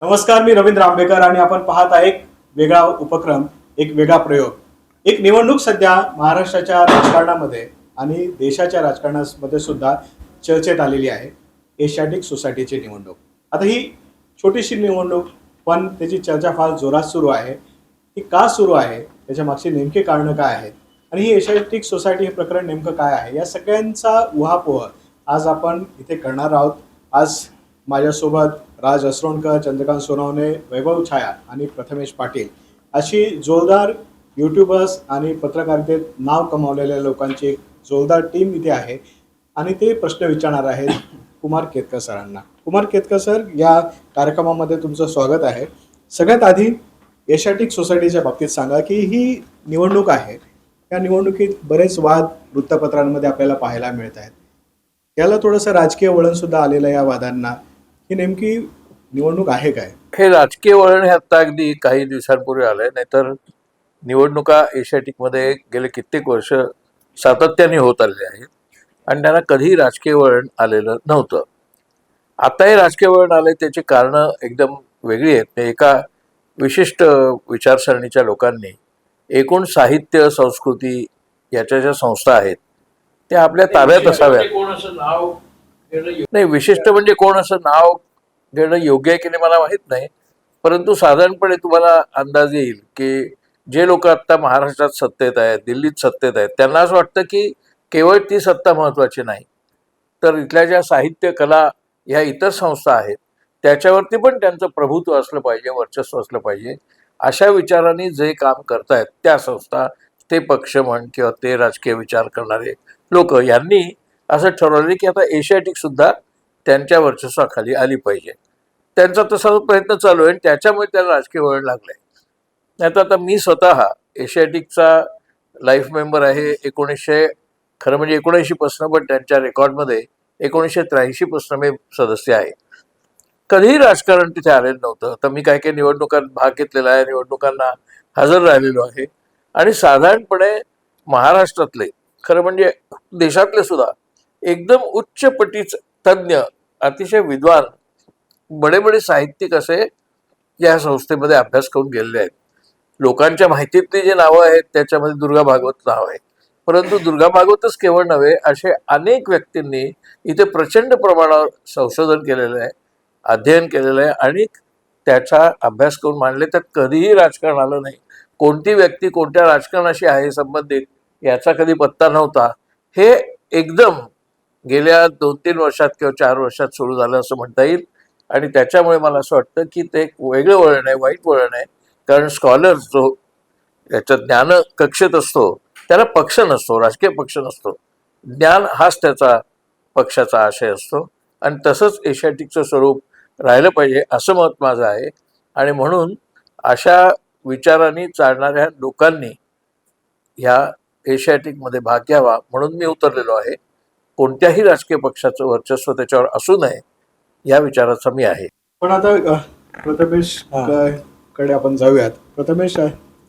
नमस्कार, मी रवींद्र आंबेकर आणि आपण पाहत आहे एक वेगळा उपक्रम, एक वेगळा प्रयोग. एक निवडणूक सध्या महाराष्ट्राच्या राजकारणामध्ये आणि देशाच्या राजकारणामध्ये सुद्धा चर्चेत आलेली आहे. एशियाटिक सोसायटीची निवडणूक. आता ही छोटीशी निवडणूक, पण त्याची चर्चा फार जोरात सुरू आहे. ती का सुरू आहे? त्याच्या मागची नेमकी कारणं काय आहेत? आणि ही एशियाटिक सोसायटी हे प्रकरण नेमकं काय आहे? या सगळ्यांचा उहापोह आज आपण इथे करणार आहोत. आज माझ्यासोबत राज असरोणकर, चंद्रकांत सोनवणे, वैभव छाया आणि प्रथमेश पाटील अशी जोरदार यूट्यूबर्स आणि पत्रकारितेत नाव कमावलेल्या लोकांची एक जोरदार टीम इथे आहे आणि ते प्रश्न विचारणार आहेत कुमार केतकर सरांना. कुमार केतकर सर, या कार्यक्रमामध्ये तुमचं स्वागत आहे. सगळ्यात आधी एशियाटिक सोसायटीच्या बाबतीत सांगा की ही निवडणूक आहे, या निवडणुकीत बरेच वाद वृत्तपत्रांमध्ये आपल्याला पाहायला मिळत आहेत. याला थोडंसं राजकीय वळण सुद्धा आलेलं आहे या वादांना. ही नेमकी निवडणूक आहे काय? हे राजकीय वळण हे आता अगदी काही दिवसांपूर्वी आलंय, नाहीतर निवडणुका एशियाटिकमध्ये गेले कित्येक वर्ष सातत्याने होत आलेले आहेत आणि त्यांना कधीही राजकीय वळण आलेलं नव्हतं. आता हे राजकीय वळण आलंय, त्याची कारणं एकदम वेगळी आहेत. एका विशिष्ट विचारसरणीच्या लोकांनी एकूण साहित्य, संस्कृती याच्या ज्या संस्था आहेत त्या आपल्या ताब्यात असाव्यात. नाही, विशिष्ट म्हणजे कोण असं नाव घेणं योग्य आहे की नाही मला माहीत नाही, परंतु साधारणपणे तुम्हाला अंदाज येईल की जे लोक आत्ता महाराष्ट्रात सत्तेत आहेत, दिल्लीत सत्तेत आहेत, त्यांना असं वाटतं की केवळ ती सत्ता महत्त्वाची नाही, तर इथल्या ज्या साहित्य, कला ह्या इतर संस्था आहेत त्याच्यावरती पण त्यांचं प्रभुत्व असलं पाहिजे, वर्चस्व असलं पाहिजे. अशा विचारांनी जे काम करतायत त्या संस्था, ते पक्ष म्हण किंवा ते राजकीय विचार करणारे लोक यांनी असं ठरवलं की आता एशियाटिक सुद्धा त्यांच्या वर्चस्वाखाली आली पाहिजे. त्यांचा तसा प्रयत्न चालू आहे आणि त्याच्यामुळे त्याला राजकीय वळण लागलंय. नाही तर आता मी स्वतः एशियाटिकचा लाईफ मेंबर आहे. खरं म्हणजे 1979 पासून, पण त्यांच्या रेकॉर्डमध्ये 1983 पासून मी सदस्य आहे. कधीही राजकारण तिथे आलेलं नव्हतं. तर मी काही निवडणुकांत भाग घेतलेला आहे, निवडणुकांना हजर राहिलेलो आहे आणि साधारणपणे महाराष्ट्रातले, खरं म्हणजे देशातले सुद्धा एकदम उच्च पटीचे तज्ज्ञ, अतिशय विद्वान, बडे बडे साहित्यिक असे या संस्थेमध्ये अभ्यास करून गेलेले आहेत. लोकांच्या माहितीतली जी नावं आहेत त्याच्यामध्ये दुर्गा भागवत नाव आहे, परंतु दुर्गा भागवतच केवळ नव्हे, असे अनेक व्यक्तींनी इथे प्रचंड प्रमाणावर संशोधन केलेलं आहे, अध्ययन केलेलं आहे आणि त्याचा अभ्यास करून मांडले. तर कधीही राजकारण आलं नाही, कोणती व्यक्ती कोणत्या राजकारणाशी आहे संबंधित याचा कधी पत्ता नव्हता. हे एकदम गेल्या 2-3 वर्षात किंवा 4 वर्षात सुरू झालं असं म्हणता येईल आणि त्याच्यामुळे मला असं वाटतं की ते एक वेगळं वळण आहे, वाईट वळण आहे. कारण स्कॉलर जो याच्या ज्ञान कक्षेत असतो त्याला पक्ष नसतो, राजकीय पक्ष नसतो, ज्ञान हाच त्याचा पक्षाचा आशय असतो आणि तसंच एशियाटिकचं स्वरूप राहिलं पाहिजे असं मत माझं आहे. आणि म्हणून अशा विचारांनी चालणाऱ्या लोकांनी ह्या एशियाटिकमध्ये भाग घ्यावा म्हणून मी उतरलेलो आहे. कोणत्याही राजकीय पक्षाचं वर्चस्व त्याच्यावर असू नये या विचाराचा मी आहे. पण आता प्रथमेश कडे आपण जाऊयात. प्रथमेश,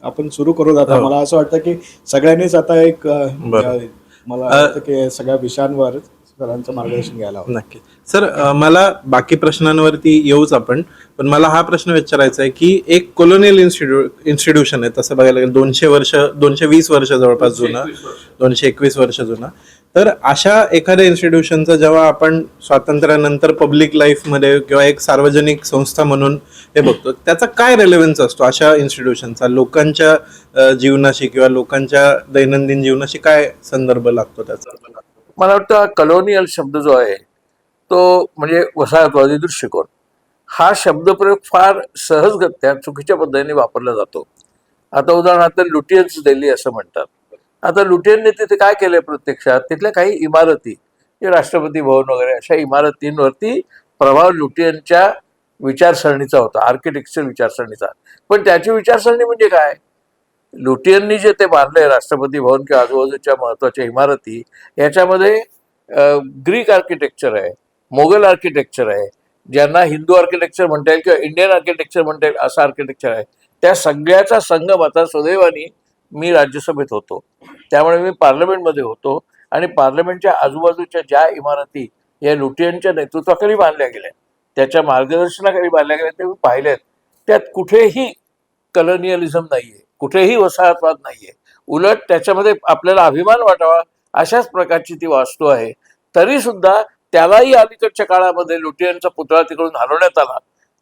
आपण सुरू करू. आता मला असं वाटतं की सगळ्यांनीच आता एक मला वाटतं की सगळ्या विषयांवर सरांचं मार्गदर्शन घ्यायला हवं. नक्की सर, मला बाकी प्रश्नांवरती येऊच आपण, पण मला हा प्रश्न विचारायचा आहे की एक कोलोनियल इन्स्टिट्यूशन आहे, तसं बघायला गेलं 220 वर्ष जवळपास जुनं, 221 वर्ष जुनं. तर अशा एखाद्या इन्स्टिट्यूशनचा जेव्हा आपण स्वातंत्र्यानंतर पब्लिक लाईफमध्ये किंवा एक सार्वजनिक संस्था म्हणून हे बघतो, त्याचा काय रेलेव्हन्स असतो अशा इन्स्टिट्यूशनचा लोकांच्या जीवनाशी किंवा लोकांच्या दैनंदिन जीवनाशी काय संदर्भ लागतो त्याचा? मला वाटतं कॉलोनियल शब्द जो आहे तो म्हणजे वसाहतवादी दृष्टिकोन, हा शब्दप्रयोग फार सहजगत्या चुकीच्या पद्धतीने वापरला जातो. आता उदाहरणार्थ लुटियन्स दिल्ली असं म्हणतात. आता लुटियनने तिथे काय केलंय, प्रत्यक्षात तिथल्या काही इमारती, जे राष्ट्रपती भवन वगैरे अशा इमारतींवरती प्रभाव लुटियनच्या विचारसरणीचा होता, आर्किटेक्चर विचारसरणीचा. पण त्याची विचारसरणी म्हणजे काय, लुटियननी जे ते बांधले राष्ट्रपती भवन किंवा आजूबाजूच्या महत्वाच्या इमारती, याच्यामध्ये ग्रीक आर्किटेक्चर आहे, मोगल आर्किटेक्चर आहे, ज्यांना हिंदू आर्किटेक्चर म्हणता येईल किंवा इंडियन आर्किटेक्चर म्हणता येईल असं आर्किटेक्चर आहे. त्या सगळ्याचा संगम आता सुदैवाने मी राज्यसभेत होतो, त्यामुळे मी पार्लमेंटमध्ये होतो आणि पार्लमेंटच्या आजूबाजूच्या ज्या इमारती या लुटियनच्या नेतृत्वाखाली बांधल्या गेल्या त्याच्या मार्गदर्शनाखाली बांधल्या गेल्या ते मी पाहिल्यात. त्यात कुठेही कलोनियलिझम नाहीये, कुठेही वसाहतवाद नाहीये. उलट त्याच्यामध्ये आपल्याला अभिमान वाटावा अशाच प्रकारची ती वास्तू आहे. तरी सुद्धा त्यालाही अलीकडच्या काळामध्ये लुटियनचा पुतळा तिकडून हलवण्यात आला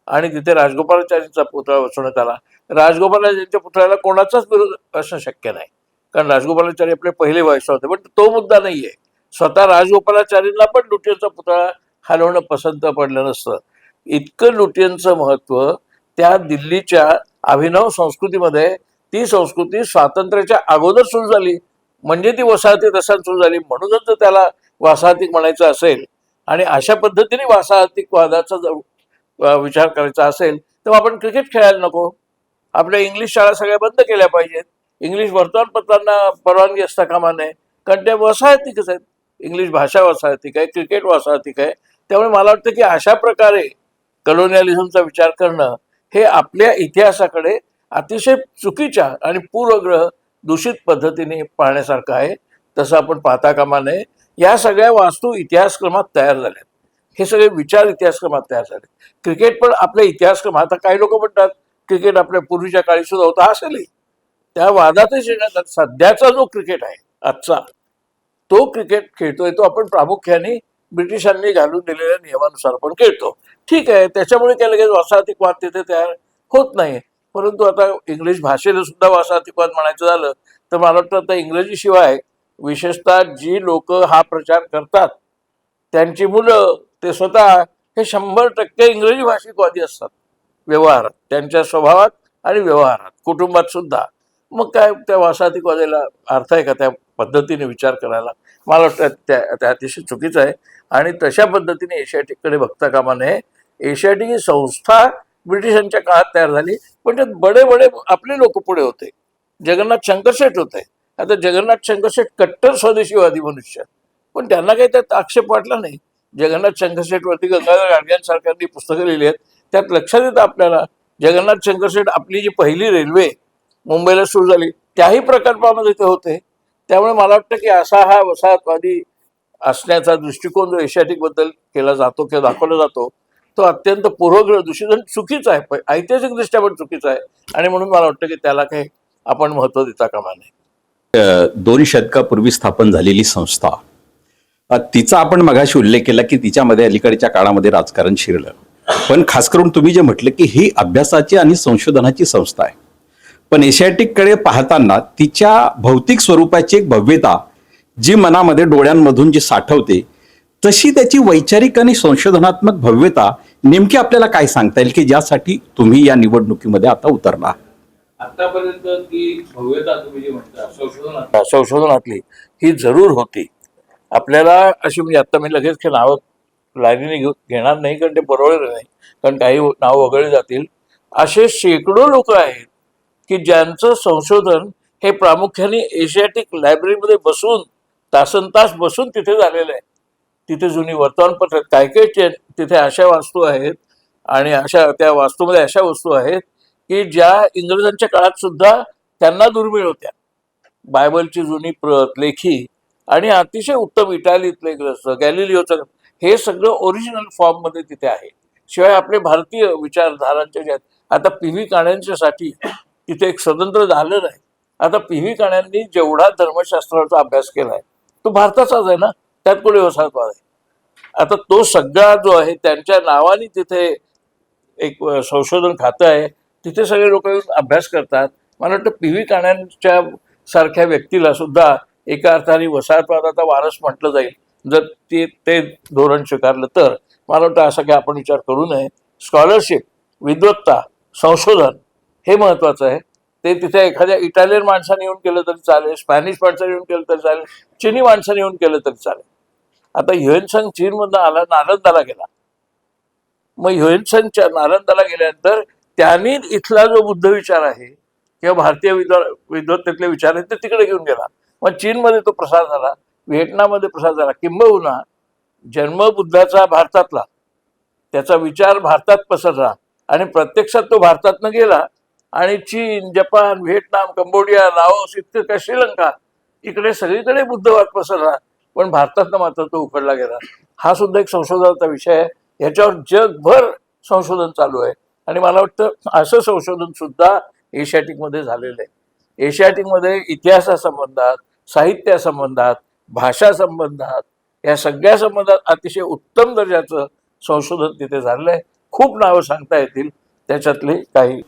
आणि तिथे राजगोपालाचारींचा पुतळा बसवण्यात आला. राजगोपालाचारींच्या पुतळ्याला कोणाचाच विरोध असणं शक्य नाही, कारण राजगोपालाचारी आपले पहिले व्हायस होते. पण तो मुद्दा नाहीये. स्वतः राजगोपालाचारींना पण लुटियनचा पुतळा हलवणं पसंत पडलं नसतं. इतकं लुटियनचं महत्व त्या दिल्लीच्या अभिनव संस्कृतीमध्ये, ती संस्कृती स्वातंत्र्याच्या अगोदर सुरू झाली, म्हणजे ती वसाहती तसाच सुरू झाली. म्हणूनच जर त्याला वसाहतिक म्हणायचं असेल आणि अशा पद्धतीने वसाहतिकवादाचा जर विचार करायचा असेल तर आपण क्रिकेट खेळायला नको. आपल्या इंग्लिश शाळा सगळ्या बंद केल्या पाहिजेत. इंग्लिश वर्तमानपत्रांना परवानगी असता कामा नये, कारण त्या वसाहतिकच आहेत. इंग्लिश भाषा वसाहतिक आहे, क्रिकेट वसाहतिक आहे. त्यामुळे मला वाटतं की अशा प्रकारे कलोनियलिझमचा विचार करणं हे आपल्या इतिहासाकडे अतिशय चुकीच्या आणि पूर्वग्रह दूषित पद्धतीने पाहण्यासारखं आहे. तसं आपण पाहता कामा नये. या सगळ्या वास्तू इतिहासक्रमात तयार झाल्यात, हे सगळे विचार इतिहासक्रमात तयार झाले. क्रिकेट पण आपल्या इतिहासक्रम, आता काही लोक म्हणतात क्रिकेट आपल्या पूर्वीच्या काळी सुद्धा होता, असेलही. त्या वादातच येण्यात सध्याचा जो क्रिकेट आहे आजचा, तो क्रिकेट खेळतोय तो आपण प्रामुख्याने ब्रिटिशांनी घालून दिलेल्या नियमानुसार पण खेळतो. ठीक आहे, त्याच्यामुळे काय लगेच वसाहतिकवाद तिथे तयार होत नाही. परंतु आता इंग्लिश भाषेला सुद्धा वसाहतिकवाद म्हणायचं झालं तर मला वाटतं आता इंग्रजीशिवाय विशेषतः जी लोक हा प्रचार करतात त्यांची मुलं, ते स्वतः हे 100% इंग्रजी भाषिकवादी असतात व्यवहारात, त्यांच्या स्वभावात आणि व्यवहारात, कुटुंबात सुद्धा. मग काय त्या वसाहतिकवादाला अर्थ आहे का त्या पद्धतीने विचार करायला? मला वाटतं त्या अतिशय चुकीचं आहे. आणि तशा पद्धतीने एशियाटिककडे बघता कामा नये. एशियाटिक ही संस्था ब्रिटिशांच्या काळात तयार झाली, पण त्यात बडे बडे आपले लोक पुढे होते. जगन्नाथ शंकरशेठ होते. आता जगन्नाथ शंकरशेठ कट्टर स्वदेशीवादी मनुष्य, पण त्यांना काही त्यात आक्षेप वाटला नाही. जगन्नाथ शंकरशेठवरती गंगाधर गाडगियांसारख्यांनी पुस्तकं लिहिली आहेत. त्यात लक्षात येतं आपल्याला जगन्नाथ शंकरशेठ आपली जी पहिली रेल्वे मुंबईला सुरू झाली त्याही प्रकल्पामध्ये ते होते. त्यामुळे मला वाटतं की असा हा वसाहतवादी असण्याचा दृष्टिकोन जो एशियाटिक बद्दल केला जातो किंवा दाखवला जातो तो अत्यंत पूर्वग्रह दूषित आणि चुकीचा आहे, ऐतिहासिक दृष्ट्या पण चुकीचा आहे. आणि म्हणून मला वाटतं की त्याला काही आपण महत्व देता कामा नये. 2 शतकापूर्वी स्थापन झालेली संस्था, तिचा आपण मगाशी उल्लेख केला की तिच्यामध्ये अलीकडच्या काळामध्ये राजकारण शिरलं. पण खास करून तुम्ही जे म्हटलं की ही अभ्यासाची आणि संशोधनाची संस्था आहे, पण एशियाटिककडे पाहताना तिच्या भौतिक स्वरूपाची एक भव्यता जी मनामध्ये डोळ्यांमधून जी साठवते, तशी त्याची वैचारिक आणि संशोधनात्मक भव्यता नेमकी आपल्याला काय सांगता येईल की ज्यासाठी तुम्ही या निवडणुकीमध्ये आता उतरला? आतापर्यंत ती भव्यता तुम्ही जी म्हणता संशोधनातली ही जरूर होती. आपल्याला अशी, म्हणजे आता मी लगेच नावं लाईनीने घेणार नाही कारण ते बरोबर नाही, कारण काही नावं वगळली जातील. असे शेकडो लोक आहेत की ज्यांचं संशोधन हे प्रामुख्याने एशियाटिक लायब्ररीमध्ये बसून तासनतास बसून तिथे झालेलं आहे. तिथे जुनी वर्तमानपत्र, काय काय तिथे अशा वास्तू आहेत आणि अशा त्या वास्तूमध्ये अशा वस्तू आहेत की ज्या इंग्रजांच्या काळात सुद्धा त्यांना दुर्मिळ होत्या. बायबलची जुनी प्रत, लेखी आणि अतिशय उत्तम इटालीतले ग्रंथ, गॅलिलिओचं, हे सगळं ओरिजिनल फॉर्ममध्ये तिथे आहे. शिवाय आपले भारतीय विचारधारांचे जे आहेत, आता PV काण्यांच्यासाठी तिथे एक स्वतंत्र दालन आहे. आता PV काण्यांनी जेवढा धर्मशास्त्राचा अभ्यास केलाय तो भारताचाच आहे ना, त्यात कुठे वसाहतवाद आहे? आता तो सगळा जो आहे त्यांच्या नावाने तिथे एक संशोधन खातं आहे, तिथे सगळे लोक येऊन अभ्यास करतात. मला वाटतं PV काण्यांच्या सारख्या व्यक्तीला सुद्धा एका अर्थाने वसाहतवादाचा वारस म्हटलं जाईल जर ते धोरण स्वीकारलं तर. मला वाटतं असं काय आपण विचार करू नये. स्कॉलरशिप, विद्वत्ता, संशोधन हे महत्वाचं आहे. ते तिथे एखाद्या इटालियन माणसाने येऊन केलं तरी चालेल, स्पॅनिश माणसाने येऊन केलं तरी चालेल, चिनी माणसाने येऊन केलं तरी चालेल. आता ह्युएनसांग चीनमधनं आला, नालंदाला गेला. मग ह्युएनसांगच्या नालंदाला गेल्यानंतर त्यांनी इथला जो बुद्ध विचार आहे किंवा भारतीय विद्वत्तेतले विचार आहेत ते तिकडे घेऊन गेला. मग चीनमध्ये तो प्रसार झाला, व्हिएटनाममध्ये प्रसार झाला. किंबहुना जन्म बुद्धाचा भारतातला, त्याचा विचार भारतात पसरला आणि प्रत्यक्षात तो भारतातनं गेला आणि चीन, जपान, व्हिएतनाम, कंबोडिया, लाओस, इतकं श्रीलंका, इकडे सगळीकडे बुद्धवाद पसरला, पण भारतातनं मात्र तो उखडला गेला. हा सुद्धा एक संशोधनाचा विषय आहे. याच्यावर जगभर संशोधन चालू आहे. आणि मला वाटतं असं संशोधन सुद्धा एशियाटिकमध्ये झालेलं आहे. एशियाटिकमध्ये इतिहासासंबंधात, साहित्यासंबंधात, भाषा संबंधात, या सगळ्या संबंधात अतिशय उत्तम दर्जाचं संशोधन तिथे झालेलं आहे. खूप नावं सांगता येतील त्याच्यातले काही.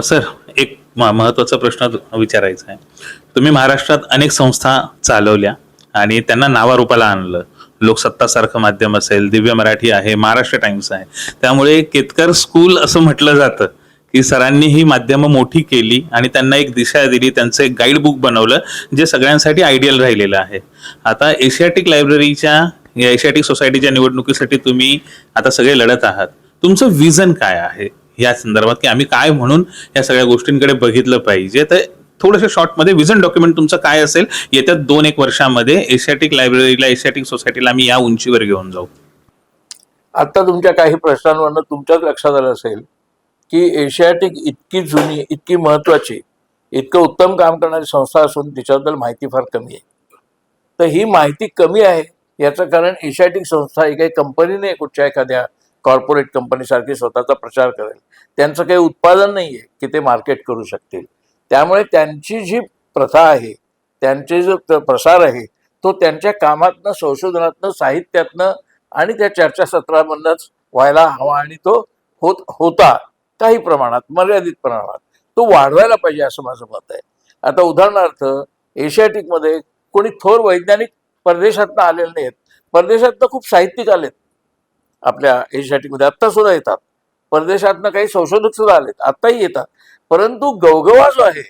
सर, एक महत्त्वाचा प्रश्न विचारायचा आहे. तुम्ही महाराष्ट्रात अनेक संस्था चालवल्या आणि त्यांना नावारूपाला आणलं. लोकसत्तासारखं माध्यम असेल, दिव्य मराठी आहे, महाराष्ट्र टाइम्स आहे. त्यामुळे केतकर स्कूल असं म्हटलं जातं की सरांनी ही माध्यमं मोठी केली आणि त्यांना एक दिशा दिली, त्यांचं एक गाईड बुक बनवलं जे सगळ्यांसाठी आयडियल राहिलेलं आहे. आता एशियाटिक लायब्ररीच्या, या एशियाटिक सोसायटीच्या निवडणुकीसाठी तुम्ही आता सगळे लढत आहात. तुमचं विजन काय आहे या संदर्भात, की आम्ही काय म्हणून या सगळ्या गोष्टींकडे बघितलं पाहिजे? तर थोडंसं शॉर्टमध्ये विजन डॉक्युमेंट तुमचं काय असेल, येत्या 2-1 वर्षामध्ये एशियाटिक लायब्ररीला, एशियाटिक सोसायटीला आम्ही या उंचीवर घेऊन जाऊ? आता तुमच्या काही प्रश्नांवरनं तुमच्याच लक्षात आलं असेल की एशियाटिक इतकी जुनी, इतकी महत्वाची, इतकं उत्तम काम करणारी संस्था असून तिच्याबद्दल माहिती फार कमी आहे. तर ही माहिती कमी आहे याचं कारण एशियाटिक संस्था ही काही कंपनी नाही, कुठच्या एखाद्या कॉर्पोरेट कंपनीसारखी स्वतःचा प्रचार करेल. त्यांचं काही उत्पादन नाही आहे की ते मार्केट करू शकतील. त्यामुळे त्यांची जी प्रथा आहे, त्यांचे जो प्रसार आहे, तो त्यांच्या कामातनं, संशोधनातनं, साहित्यातनं आणि त्या चर्चासत्रामधनंच व्हायला हवा. आणि तो होता काही प्रमाणात, मर्यादित प्रमाणात. तो वाढवायला पाहिजे असं माझं मत आहे. आता उदाहरणार्थ एशियाटिकमध्ये कोणी थोर वैज्ञानिक परदेशातनं आलेले नाहीत. परदेशातनं खूप साहित्यिक आलेत आपल्या एशियाटिकमध्ये, आत्ता सुद्धा येतात. परदेशातनं काही संशोधक सुद्धा आलेत, आत्ताही येतात. परंतु गवगवा जो आहे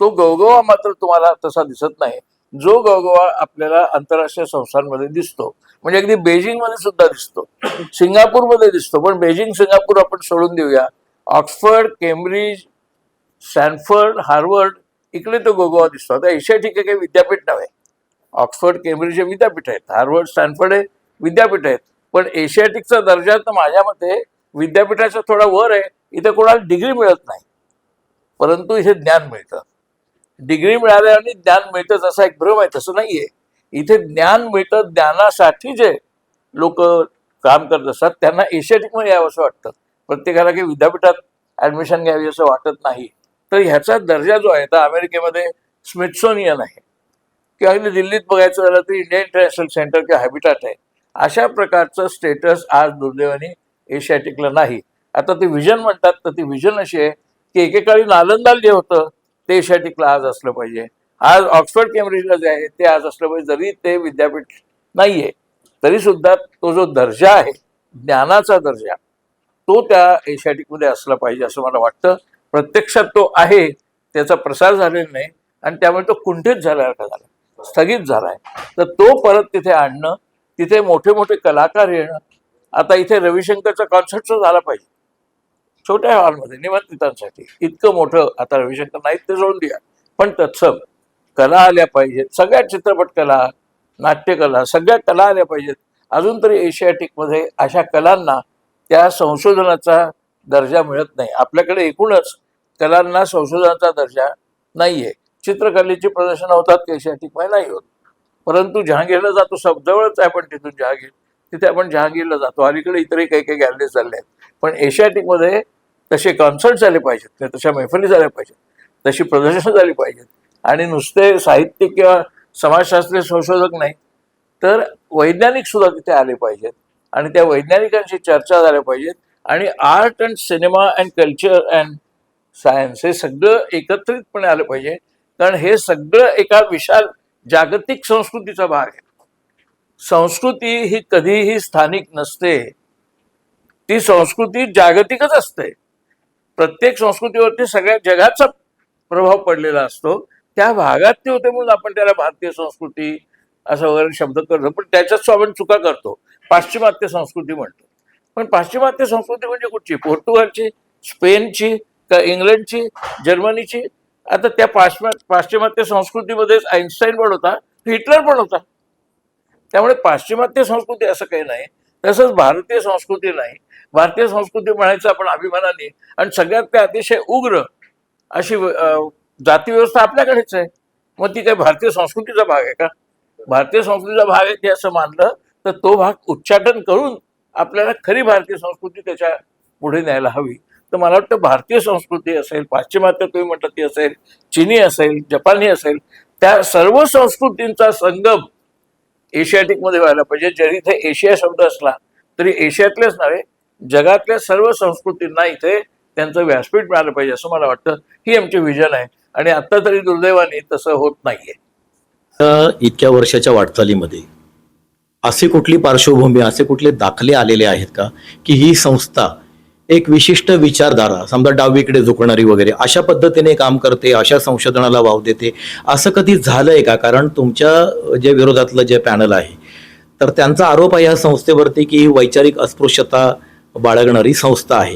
तो गवगवा मात्र तुम्हाला तसा दिसत नाही, जो गवगवा आपल्याला आंतरराष्ट्रीय संस्थांमध्ये दिसतो. म्हणजे अगदी बेजिंगमध्ये सुद्धा दिसतो, सिंगापूरमध्ये दिसतो. पण बेजिंग, सिंगापूर आपण सोडून देऊया. ऑक्सफर्ड, केम्ब्रिज, स्टॅनफर्ड, हार्वर्ड, इकडे तो गवगवा दिसतो. आता एशियाटिक हे काही विद्यापीठ नव्हे. ऑक्सफर्ड, केम्ब्रिज हे विद्यापीठ आहेत, हार्वर्ड, स्टॅनफर्ड हे विद्यापीठ आहेत. पण एशियाटिकचा दर्जा तर माझ्या मते विद्यापीठाच्या थोडा वर आहे. इथे कोणाला डिग्री मिळत नाही, परंतु इथे ज्ञान मिळतं. डिग्री मिळाल्याने ज्ञान मिळतं असा एक भ्रम आहे, तसं नाहीये. इथे ज्ञान मिळतं. ज्ञानासाठी जे लोक काम करत असतात त्यांना एशियाटिकमध्ये यावं असं वाटतं. प्रत्येकाला काही विद्यापीठात ऍडमिशन घ्यावी असं वाटत नाही. तर ह्याचा दर्जा जो आहे, तर अमेरिकेमध्ये स्मिथसोनियन आहे, किंवा अगदी दिल्लीत बघायचं झालं तर इंडियन इंटरनॅशनल सेंटर किंवा हॅबिटाट आहे. अशा प्रकारचं स्टेटस आज दुर्दैवाने एशियाटिकला नाही. आता ते व्हिजन म्हणतात, तर ती व्हिजन अशी आहे की एकेकाळी नालंदाला जे होतं ते एशियाटिकला आज असलं पाहिजे. आज ऑक्सफर्ड, केम्ब्रिजला जे आहे ते आज असलं पाहिजे. जरी ते विद्यापीठ नाहीये तरी सुद्धा तो जो दर्जा आहे, ज्ञानाचा दर्जा, तो त्या एशियाटिकमध्ये असला पाहिजे असं मला वाटतं. प्रत्यक्षात तो आहे, त्याचा प्रसार झालेला नाही आणि त्यामुळे तो कुंठित झाल्यासारखा झाला, स्थगित झालाय. तर तो परत तिथे आणणं, तिथे मोठे मोठे कलाकार येणं. आता इथे रविशंकरचा कॉन्सर्ट झाला पाहिजे छोट्या हॉलमध्ये निमंत्रितांसाठी. इतकं मोठं, आता रविशंकर नाहीत ते सोडून द्या, पण तत्सम कला आल्या पाहिजेत. सगळ्या चित्रपट कला, नाट्यकला, सगळ्या कला आल्या पाहिजेत. अजून तरी एशियाटिकमध्ये अशा कलांना त्या संशोधनाचा दर्जा मिळत नाही. आपल्याकडे एकूणच कलांना संशोधनाचा दर्जा नाहीये. चित्रकलेची प्रदर्शनं होतात की एशियाटिकमध्ये नाही होत. परंतु जहांगीरला जातो, सब जवळच आहे पण तिथून जहांगीर, तिथे आपण जहांगीरला जातो. अलीकडे इतरही काही काही गॅलरीज चालल्या आहेत. पण एशियाटिकमध्ये तसे कॉन्सर्ट झाले पाहिजेत, तशा मैफली झाल्या पाहिजेत, तशी प्रदर्शनं झाली पाहिजेत. आणि नुसते साहित्यिक किंवा समाजशास्त्रीय संशोधक नाही, तर वैज्ञानिक सुद्धा तिथे आले पाहिजेत आणि त्या वैज्ञानिकांशी चर्चा झाल्या पाहिजेत. आणि art and cinema and culture and science हे सगळं एकत्रितपणे आलं पाहिजे. कारण हे सगळं एका विशाल जागतिक संस्कृतीचा भाग आहे. संस्कृती ही कधीही स्थानिक नसते, ती संस्कृती जागतिकच असते. प्रत्येक संस्कृतीवरती सगळ्या जगाचा प्रभाव पडलेला असतो. त्या भागात ते होते म्हणून आपण त्याला भारतीय संस्कृती असं वगैरे शब्द करतो. पण त्याच्यात आपण चुका करतो, पाश्चिमात्य संस्कृती म्हणतो. पण पाश्चिमात्य संस्कृती म्हणजे कुठची? पोर्तुगालची, स्पेनची, का इंग्लंडची, जर्मनीची? आता त्या पाश्चिमात्य संस्कृतीमध्येच आईन्स्टाईन पण होता, हिटलर पण होता. त्यामुळे पाश्चिमात्य संस्कृती असं काही नाही. तसंच भारतीय संस्कृती नाही. भारतीय संस्कृती म्हणायचं आपण अभिमानाने, आणि सगळ्यात काय अतिशय उग्र अशी जाती व्यवस्था आपल्याकडेच आहे. मग ती काय भारतीय संस्कृतीचा भाग आहे का? भारतीय संस्कृतीचा भाग आहे ते असं मानलं तर तो भाग उच्चाटन करून आपल्याला खरी भारतीय संस्कृती त्याच्या पुढे न्यायला हवी. तर मला वाटतं भारतीय संस्कृती असेल, पाश्चिमात्य तुम्ही म्हटलं ती असेल, चीनी असेल, जपानी असेल, त्या सर्व संस्कृतींचा संगम एशियाटिकमध्ये व्हायला पाहिजे. जरी इथे एशिया शब्द असला तरी एशियातलेच नव्हे, जगातल्या सर्व संस्कृतींना इथे त्यांचं व्यासपीठ मिळालं पाहिजे असं मला वाटतं. ही आमची विजन आहे आणि आता तरी दुर्दैवाने तसं होत नाहीये. इतक्या वर्षाच्या वाटचालीमध्ये अशी कुठली पार्श्वभूमी, असे कुठले दाखले आलेले आहेत का की ही संस्था एक विशिष्ट विचारधारा, समजा डावीकडे झुकणारी वगैरे अशा पद्धतीने काम करते, अशा संशोधनाला वाव देते, असं कधी झालंय का? कारण तुमच्या जे विरोधातलं जे पॅनल आहे तर त्यांचा आरोप आहे या संस्थेवरती की ही वैचारिक अस्पृश्यता बाळगणारी संस्था आहे.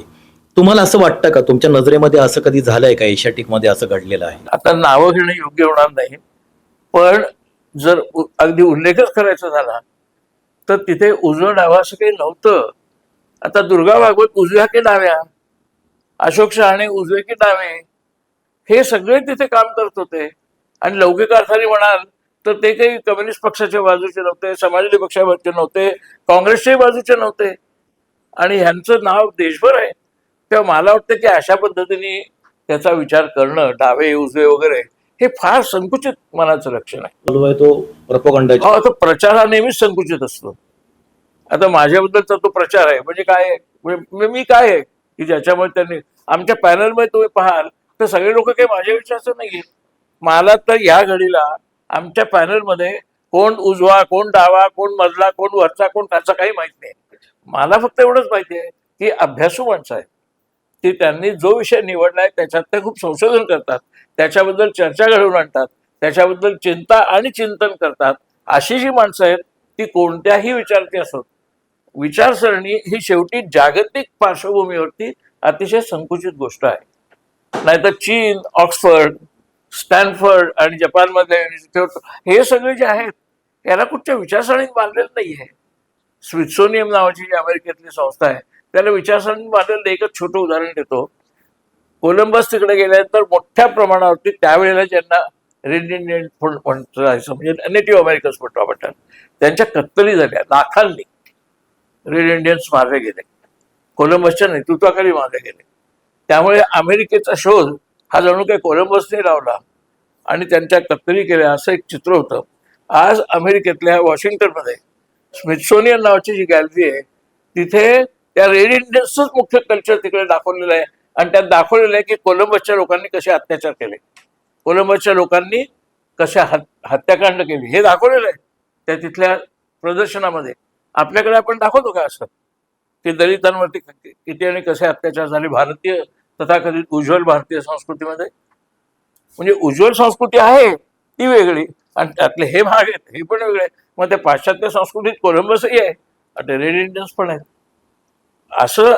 तुम्हाला असं वाटतं का, तुमच्या नजरेमध्ये असं कधी झालंय का, एशियाटिकमध्ये असं घडलेलं आहे? आता नावं घेणं योग्य होणार नाही, पण जर अगदी उल्लेखच करायचा झाला तर तिथे उजवं डावा असं काही नव्हतं. आता दुर्गा भागवत उजव्या की डाव्या, अशोक शहाणे उजवे की डावे, हे सगळे तिथे काम करत होते. आणि लौकिक अर्थाने म्हणाल तर ते काही कम्युनिस्ट पक्षाच्या बाजूचे नव्हते, समाजवादी पक्षाचे नव्हते, काँग्रेसच्याही बाजूचे नव्हते. आणि ह्यांचं नाव देशभर आहे. तेव्हा मला वाटतं की अशा पद्धतीने त्याचा विचार करणं, डावे उजवे वगैरे, हे फार संकुचित मनाचं लक्षण आहे. चालू आहे तो प्रोपगंडाची. आता प्रचार हा नेहमीच संकुचित असतो. आता माझ्याबद्दलचा तो प्रचार आहे म्हणजे काय आहे, मी काय आहे की ज्याच्यामुळे त्यांनी आमच्या पॅनलमध्ये तुम्ही पाहाल तर सगळे लोक काही माझ्या विचाराचं नाहीये. मला तर या घडीला आमच्या पॅनलमध्ये कोण उजवा, कोण डावा, कोण मधला, कोण वरचा, कोण खालचा काही माहित नाही. मला फक्त एवढंच माहिती आहे की अभ्यासू माणसं आहेत, की त्यांनी जो विषय निवडलाय त्याच्यात ते खूप संशोधन करतात, त्याच्याबद्दल चर्चा घडवून आणतात, त्याच्याबद्दल चिंता आणि चिंतन करतात. अशी जी माणसं आहेत ती कोणत्याही विचारती असोत, विचारसरणी ही शेवटी जागतिक पार्श्वभूमीवरती अतिशय संकुचित गोष्ट आहे. नाहीतर चीन, ऑक्सफर्ड, स्टॅनफर्ड आणि जपानमधले इन्स्टिट्यूट हे सगळे जे आहेत याला कुठच्या विचारसरणीत बांधलेलं नाहीये. स्मिथसोनियम नावाची जी अमेरिकेतली संस्था आहे त्याला विचारसरणीत बांधलेलं एकच छोटं उदाहरण देतो. कोलंबस तिकडे गेल्यानंतर मोठ्या प्रमाणावरती त्यावेळेला ज्यांना रेड इंडियन म्हणायचं म्हणजे नेटिव्ह अमेरिकन्स म्हणतो आपण, त्यांच्या कत्तली झाल्या लाखांनी. रेड इंडियन्स मारले गेले, कोलंबसच्या नेतृत्वाखाली मारले गेले. त्यामुळे अमेरिकेचा शोध हा जणू काही कोलंबसने लावला आणि त्यांच्या कत्तली केल्या असं एक चित्र होतं. आज अमेरिकेतल्या वॉशिंग्टनमध्ये स्मिथसोनियन नावाची जी गॅलरी आहे तिथे त्या रेड इंडियन्सच मुख्य कल्चर तिकडे दाखवलेलं आहे. आणि त्यात दाखवलेलं आहे की कोलंबसच्या लोकांनी कसे अत्याचार केले, कोलंबसच्या लोकांनी कशा हत्याकांड केली, हे दाखवलेलं आहे त्या तिथल्या प्रदर्शनामध्ये. आपल्याकडे आपण दाखवतो का असं की दलितांवरती किती आणि कसे अत्याचार झाले भारतीय तथाकथित उज्ज्वल भारतीय संस्कृतीमध्ये? म्हणजे उज्ज्वल संस्कृती आहे ती वेगळी आणि त्यातले हे भाग आहेत हे पण वेगळे. मग त्या पाश्चात्य संस्कृतीत कोलंबसही आहे आणि रेड इंडियन्स पण आहेत. असं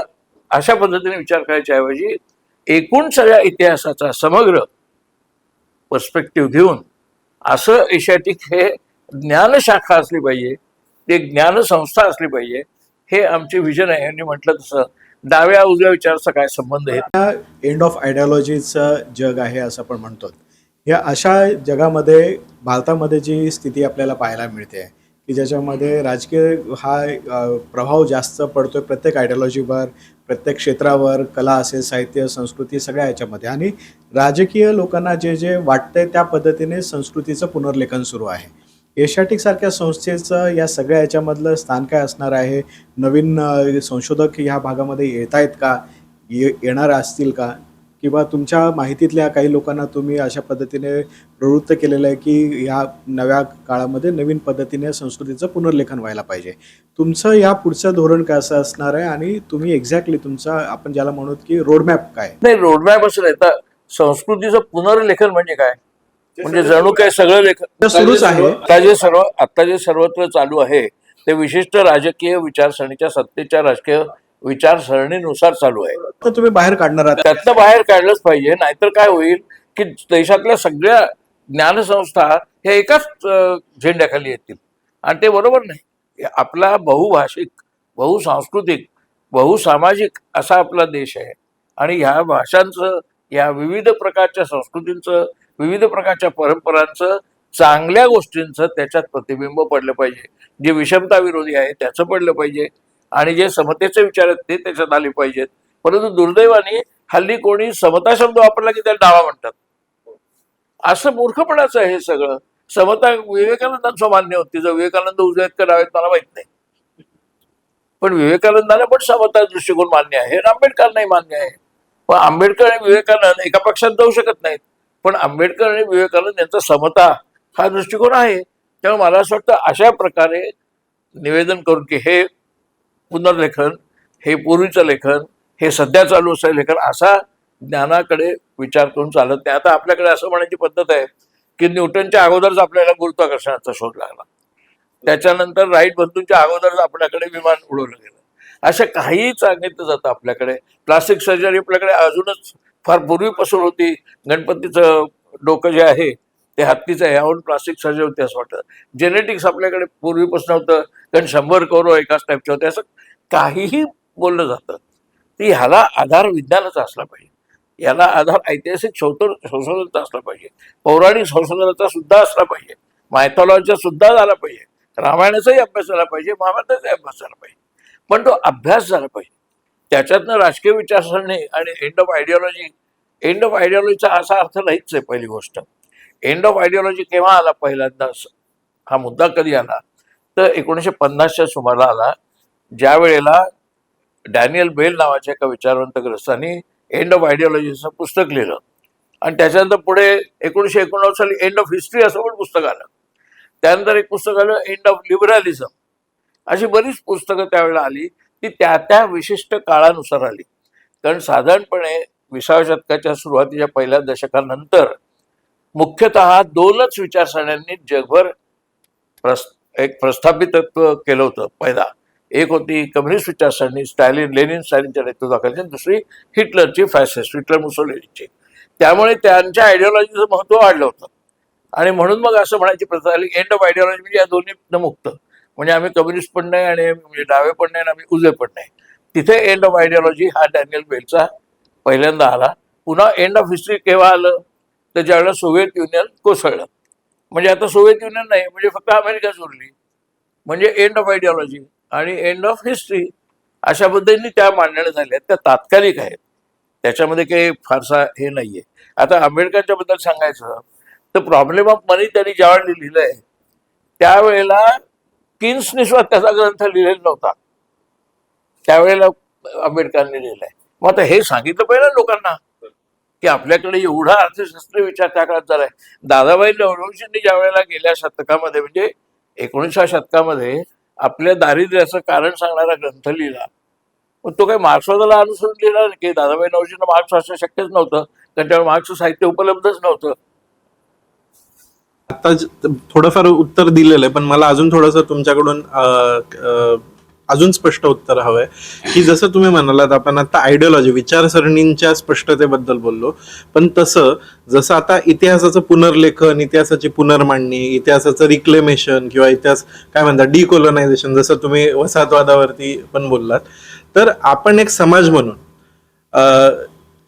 अशा पद्धतीने विचार करायच्या ऐवजी एकूण सगळ्या इतिहासाचा समग्र पर्स्पेक्टिव्ह घेऊन असं एशियाटिक हे ज्ञानशाखा असली पाहिजे, ते ज्ञान संस्था असली पाहिजे, हे आमचे विजन आहे. आणि म्हटलं तसं डाव्या उजव्या विचाराचा काय संबंध आहे? एंड ऑफ आयडिओलॉजीचं जग आहे असं आपण म्हणतो. या अशा जगामध्ये भारतामध्ये जी स्थिती आपल्याला पाहायला मिळते की ज्याच्यामध्ये राजकीय हा प्रभाव जास्त पडतोय प्रत्येक आयडिओलॉजीवर, प्रत्येक क्षेत्रावर, कला असेल, साहित्य, संस्कृती, सगळ्या ह्याच्यामध्ये. आणि राजकीय लोकांना जे जे वाटतंय त्या पद्धतीने संस्कृतीचं पुनर्लेखन सुरू आहे. एशियाटिक सारख्या संस्थेचं या सगळ्या ह्याच्यामधलं स्थान काय असणार आहे? नवीन संशोधक ह्या भागामध्ये येत आहेत का, येणार असतील का? किंवा तुमच्या माहितीतल्या काही लोकांना तुम्ही अशा पद्धतीने प्रवृत्त केलेलं आहे की या नव्या काळामध्ये नवीन पद्धतीने संस्कृतीचं पुनर्लेखन व्हायला पाहिजे. तुमचं या पुढचं धोरण कसं असणार आहे आणि तुम्ही एक्झॅक्टली तुमचा आपण ज्याला म्हणू की रोडमॅप काय? नाही, रोडमॅप असं नाही तर संस्कृतीचं पुनर्लेखन म्हणजे काय, म्हणजे जणू काय सगळं लेखन सुरूच आहे. आता जे सर्वत्र चालू आहे ते विशिष्ट राजकीय विचारसरणीच्या सत्तेच्या राजकीय विचारसरणीनुसार चालू आहे. तर तुम्ही बाहेर काढणार आहात. त्यातनं बाहेर काढलंच पाहिजे, नाहीतर काय होईल की देशातल्या सगळ्या ज्ञानसंस्था ह्या एकाच झेंड्याखाली येतील आणि ते बरोबर नाही. आपला बहुभाषिक, बहुसांस्कृतिक, बहुसामाजिक असा आपला देश आहे आणि ह्या भाषांचं, या विविध प्रकारच्या संस्कृतींचं, विविध प्रकारच्या परंपरांचं, चांगल्या गोष्टींचं त्याच्यात प्रतिबिंब पडलं पाहिजे. जे विषमता विरोधी आहे त्याचं पडलं पाहिजे, आणि जे समतेचे विचार आहेत ते त्याच्यात आले पाहिजेत. परंतु दुर्दैवाने हल्ली कोणी समता शब्द वापरला की त्याला डावा म्हणतात. असं मूर्खपणाचं आहे हे सगळं. समता विवेकानंदांचं मान्य होती. जर विवेकानंद उजवे आहेत का डावे आहेत मला माहित नाही, पण विवेकानंदाला पण समता दृष्टिकोन मान्य आहे, आंबेडकरांनाही मान्य आहे. पण आंबेडकर आणि विवेकानंद एका पक्षात जाऊ शकत नाहीत. पण आंबेडकर आणि विवेकानंद यांचा समता हा दृष्टिकोन आहे. त्यामुळे मला असं वाटतं अशा प्रकारे निवेदन करून की हे पुनर्लेखन, हे पूर्वीचं लेखन, हे सध्या चालू असलेलं लेखन, असा ज्ञानाकडे विचार करून चालत नाही. आता आपल्याकडे असं म्हणायची पद्धत आहे की न्यूटनच्या अगोदरच आपल्याला गुरुत्वाकर्षणाचा शोध लागला, त्याच्यानंतर राईट बंधूंच्या अगोदरच आपल्याकडे विमान उडवलं गेलं. असं काहीही सांगितलं जातं आपल्याकडे. प्लास्टिक सर्जरी आपल्याकडे अजूनच फार पूर्वीपासून होती. गणपतीचं डोकं जे आहे ते हत्तीचं आहे, यावरून प्लास्टिक सर्जरी होती असं वाटतं. जेनेटिक्स आपल्याकडे पूर्वीपासून होतं, कारण 100 करोड एकाच टाईपचे होते. असं काहीही बोललं जातं. ती ह्याला आधार विज्ञानाचा असला पाहिजे, याला आधार ऐतिहासिक संशोधनाचा असला पाहिजे, पौराणिक संशोधनाचा सुद्धा असला पाहिजे, मायथॉलॉजीचा सुद्धा झाला पाहिजे, रामायणाचाही अभ्यास झाला पाहिजे, महाभारताचाही अभ्यास झाला पाहिजे. पण तो अभ्यास झाला पाहिजे. त्याच्यातनं राजकीय विचारसरणी आणि एंड ऑफ आयडियॉलॉजीचा असा अर्थ नाहीच आहे. पहिली गोष्ट, एंड ऑफ आयडियॉलॉजी केव्हा आला पहिल्यांदा, हा मुद्दा कधी आला तर 1950च्या सुमाराला आला, ज्या वेळेला डॅनियल बेल नावाच्या एका विचारवंतग्रस्तांनी एंड ऑफ आयडियॉलॉजीचं पुस्तक लिहिलं. आणि त्याच्यानंतर पुढे 1989 साली एंड ऑफ हिस्ट्री असं पण पुस्तक आलं. त्यानंतर एक पुस्तक आलं एंड ऑफ लिबरलिझम. अशी बरीच पुस्तकं त्यावेळेला आली, ती त्या त्या विशिष्ट काळानुसार आली. कारण साधारणपणे 20व्या शतकाच्या सुरुवातीच्या पहिल्या दशकानंतर मुख्यतः 2च विचारसरण्यांनी जगभर एक प्रस्थापितत्व केलं होतं. पहिला एक होती कम्युनिस्ट विचारसरणी, लेनिन स्टॅलिनच्या नेतृत्वाखाली, दुसरी हिटलरची, फॅसिस्ट हिटलर मुसोलिनीची. त्यामुळे त्यांच्या आयडियॉलॉजीचं महत्त्व वाढलं होतं. आणि म्हणून मग असं म्हणायची प्रथा आली एंड ऑफ आयडियॉलॉजी म्हणजे या दोन्ही मुक्त, म्हणजे आम्ही कम्युनिस्ट पण नाही आणि म्हणजे डावे पण नाही आणि आम्ही उजवे पण नाही. तिथे एंड ऑफ आयडियॉलॉजी हा डॅनियल बेलचा पहिल्यांदा आला. पुन्हा एंड ऑफ हिस्ट्री केव्हा आलं तर ज्यावेळेला सोव्हिएत युनियन कोसळलं. म्हणजे आता सोव्हिएत युनियन नाही, म्हणजे फक्त अमेरिकाच उरली. म्हणजे एंड ऑफ आयडियॉलॉजी आणि एंड ऑफ हिस्ट्री अशा पद्धतीने त्या मांडण्या झाल्या. त्या तात्कालिक आहेत, त्याच्यामध्ये काही फारसा हे नाहीये. आता आंबेडकरांच्या बद्दल सांगायचं तर प्रॉब्लेम ऑफ मनी त्यांनी ज्यावेळेला लिहिलंय त्यावेळेला किन्सने सुद्धा त्याचा ग्रंथ लिहिलेला नव्हता, त्यावेळेला आंबेडकरांनी लिहिलाय. मग आता हे सांगितलं पाहिजे लोकांना की आपल्याकडे एवढा अर्थशास्त्रीय विचार त्या काळात झालाय. दादाभाई नौरोजींनी ज्या वेळेला गेल्या शतकामध्ये म्हणजे 19व्या शतकामध्ये आपल्या दारिद्र्याचं कारण सांगणारा ग्रंथ लिहिला, पण तो काही मार्क्सवादाला अनुसरून लिहिला नाही की दादाभाई नौरोजींना मार्क्स वाचणं शक्यच नव्हतं, कारण त्यावेळेला मार्क्सचं साहित्य उपलब्धच नव्हतं. आता थोडंफार उत्तर दिलेलं आहे, पण मला अजून थोडंसं तुमच्याकडून अजून स्पष्ट उत्तर हवंय की जसं तुम्ही म्हणालात आपण आता आयडियॉलॉजी विचारसरणींच्या स्पष्टतेबद्दल बोललो, पण जसं आता इतिहासाचं पुनर्लेखन, इतिहासाची पुनर्मांडणी, इतिहासाचं रिक्लेमेशन किंवा इतिहास काय म्हणतात डिकोलोनायझेशन, जसं तुम्ही वसाहतवादावरती पण बोललात, तर आपण एक समाज म्हणून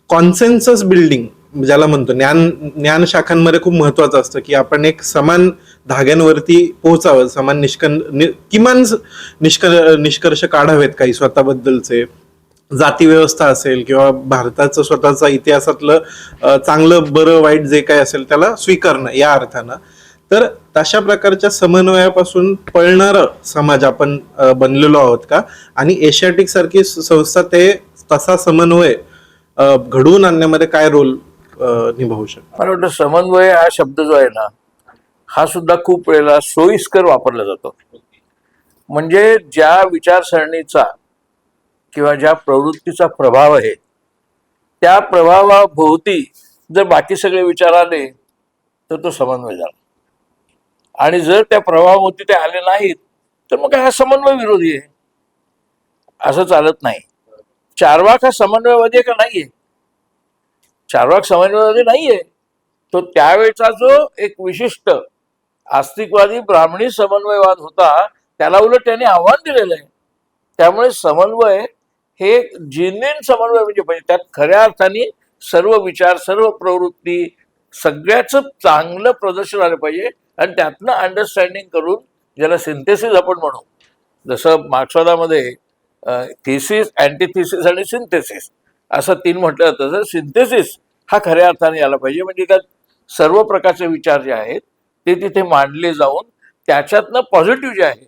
कॉन्सेन्सस बिल्डिंग ज्याला म्हणतो ज्ञान शाखांमध्ये खूप महत्वाचं असतं की आपण एक समान धाग्यांवरती पोहोचावं, समान किमान निष्कर्ष काढावेत काही स्वतःबद्दलचे. जाती व्यवस्था असेल किंवा भारताचं स्वतःचा इतिहासातलं चांगलं बरं वाईट जे काही असेल त्याला स्वीकारणं या अर्थानं. तर तशा प्रकारच्या समन्वयापासून पळणारं समाज आपण बनलेलो आहोत का? आणि एशियाटिक सारखी संस्था ते तसा समन्वय घडवून आणण्यामध्ये काय रोल निभावू शकतो? मला वाटतं समन्वय हा शब्द जो आहे ना, हा सुद्धा खूप वेळेला सोयीस्कर वापरला जातो. म्हणजे ज्या विचारसरणीचा किंवा ज्या प्रवृत्तीचा प्रभाव आहे त्या प्रभावाभोवती जर बाकी सगळे विचार आले तर तो समन्वय झाला. आणि जर त्या प्रभावाभोवती ते आले नाहीत तर मग हा समन्वय विरोधी आहे, असं चालत नाही. चार्वाक हा समन्वयवादी का नाहीये? चार्वाक समन्वयवादी नाहीये. तो त्यावेळचा जो एक विशिष्ट आस्तिकवादी ब्राह्मणी समन्वयवाद होता त्याला उलट त्यांनी आव्हान दिलेलं आहे. त्यामुळे समन्वय हे जेन्युइन समन्वय म्हणजे पाहिजे, त्यात खऱ्या अर्थाने सर्व विचार, सर्व प्रवृत्ती सगळ्याच चांगलं प्रदर्शन आलं पाहिजे आणि त्यातनं अंडरस्टँडिंग करून ज्याला सिंथेसिस आपण म्हणू, जसं मार्क्सवादामध्ये थिसिस, अँटीथिसिस आणि सिंथेसिस असं 3 म्हटलं जातं. तर सिंथेसिस हा खऱ्या अर्थाने यायला पाहिजे, म्हणजे त्यात सर्व प्रकारचे विचार जे आहेत ते तिथे मांडले जाऊन त्याच्यातनं पॉझिटिव्ह जे आहे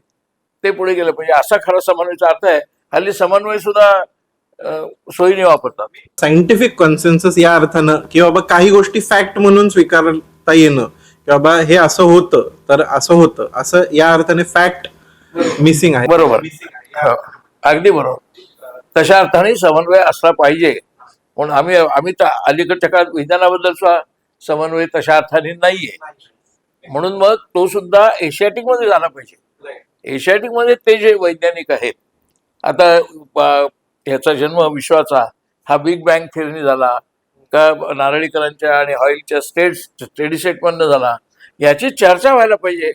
ते पुढे गेलं पाहिजे, असा खरा समन्वयाचा अर्थ आहे. हल्ली समन्वय सुद्धा सोयीने वापरतात. सायंटिफिक कॉन्सेन्सस या अर्थानं की बाबा काही गोष्टी फॅक्ट म्हणून स्वीकारता येणं की बाबा हे असं होतं तर असं होतं, असं या अर्थाने फॅक्ट मिसिंग आहे. बरोबर, हो, अगदी बरोबर. तशा अर्थाने समन्वय असला पाहिजे. म्हणून आम्ही तर अलीकडच्या काळात विज्ञानाबद्दल सुद्धा समन्वय तशा अर्थाने नाहीये. म्हणून मग तो सुद्धा एशियाटिक मध्ये झाला पाहिजे. एशियाटिक मध्ये ते जे वैज्ञानिक आहेत, आता ह्याचा जन्म विश्वाचा हा बिग बँग थिअरीने झाला का नारळीकरांच्या आणि ऑइलच्या स्टेडी स्टेटमधनं झाला, याची चर्चा व्हायला पाहिजे.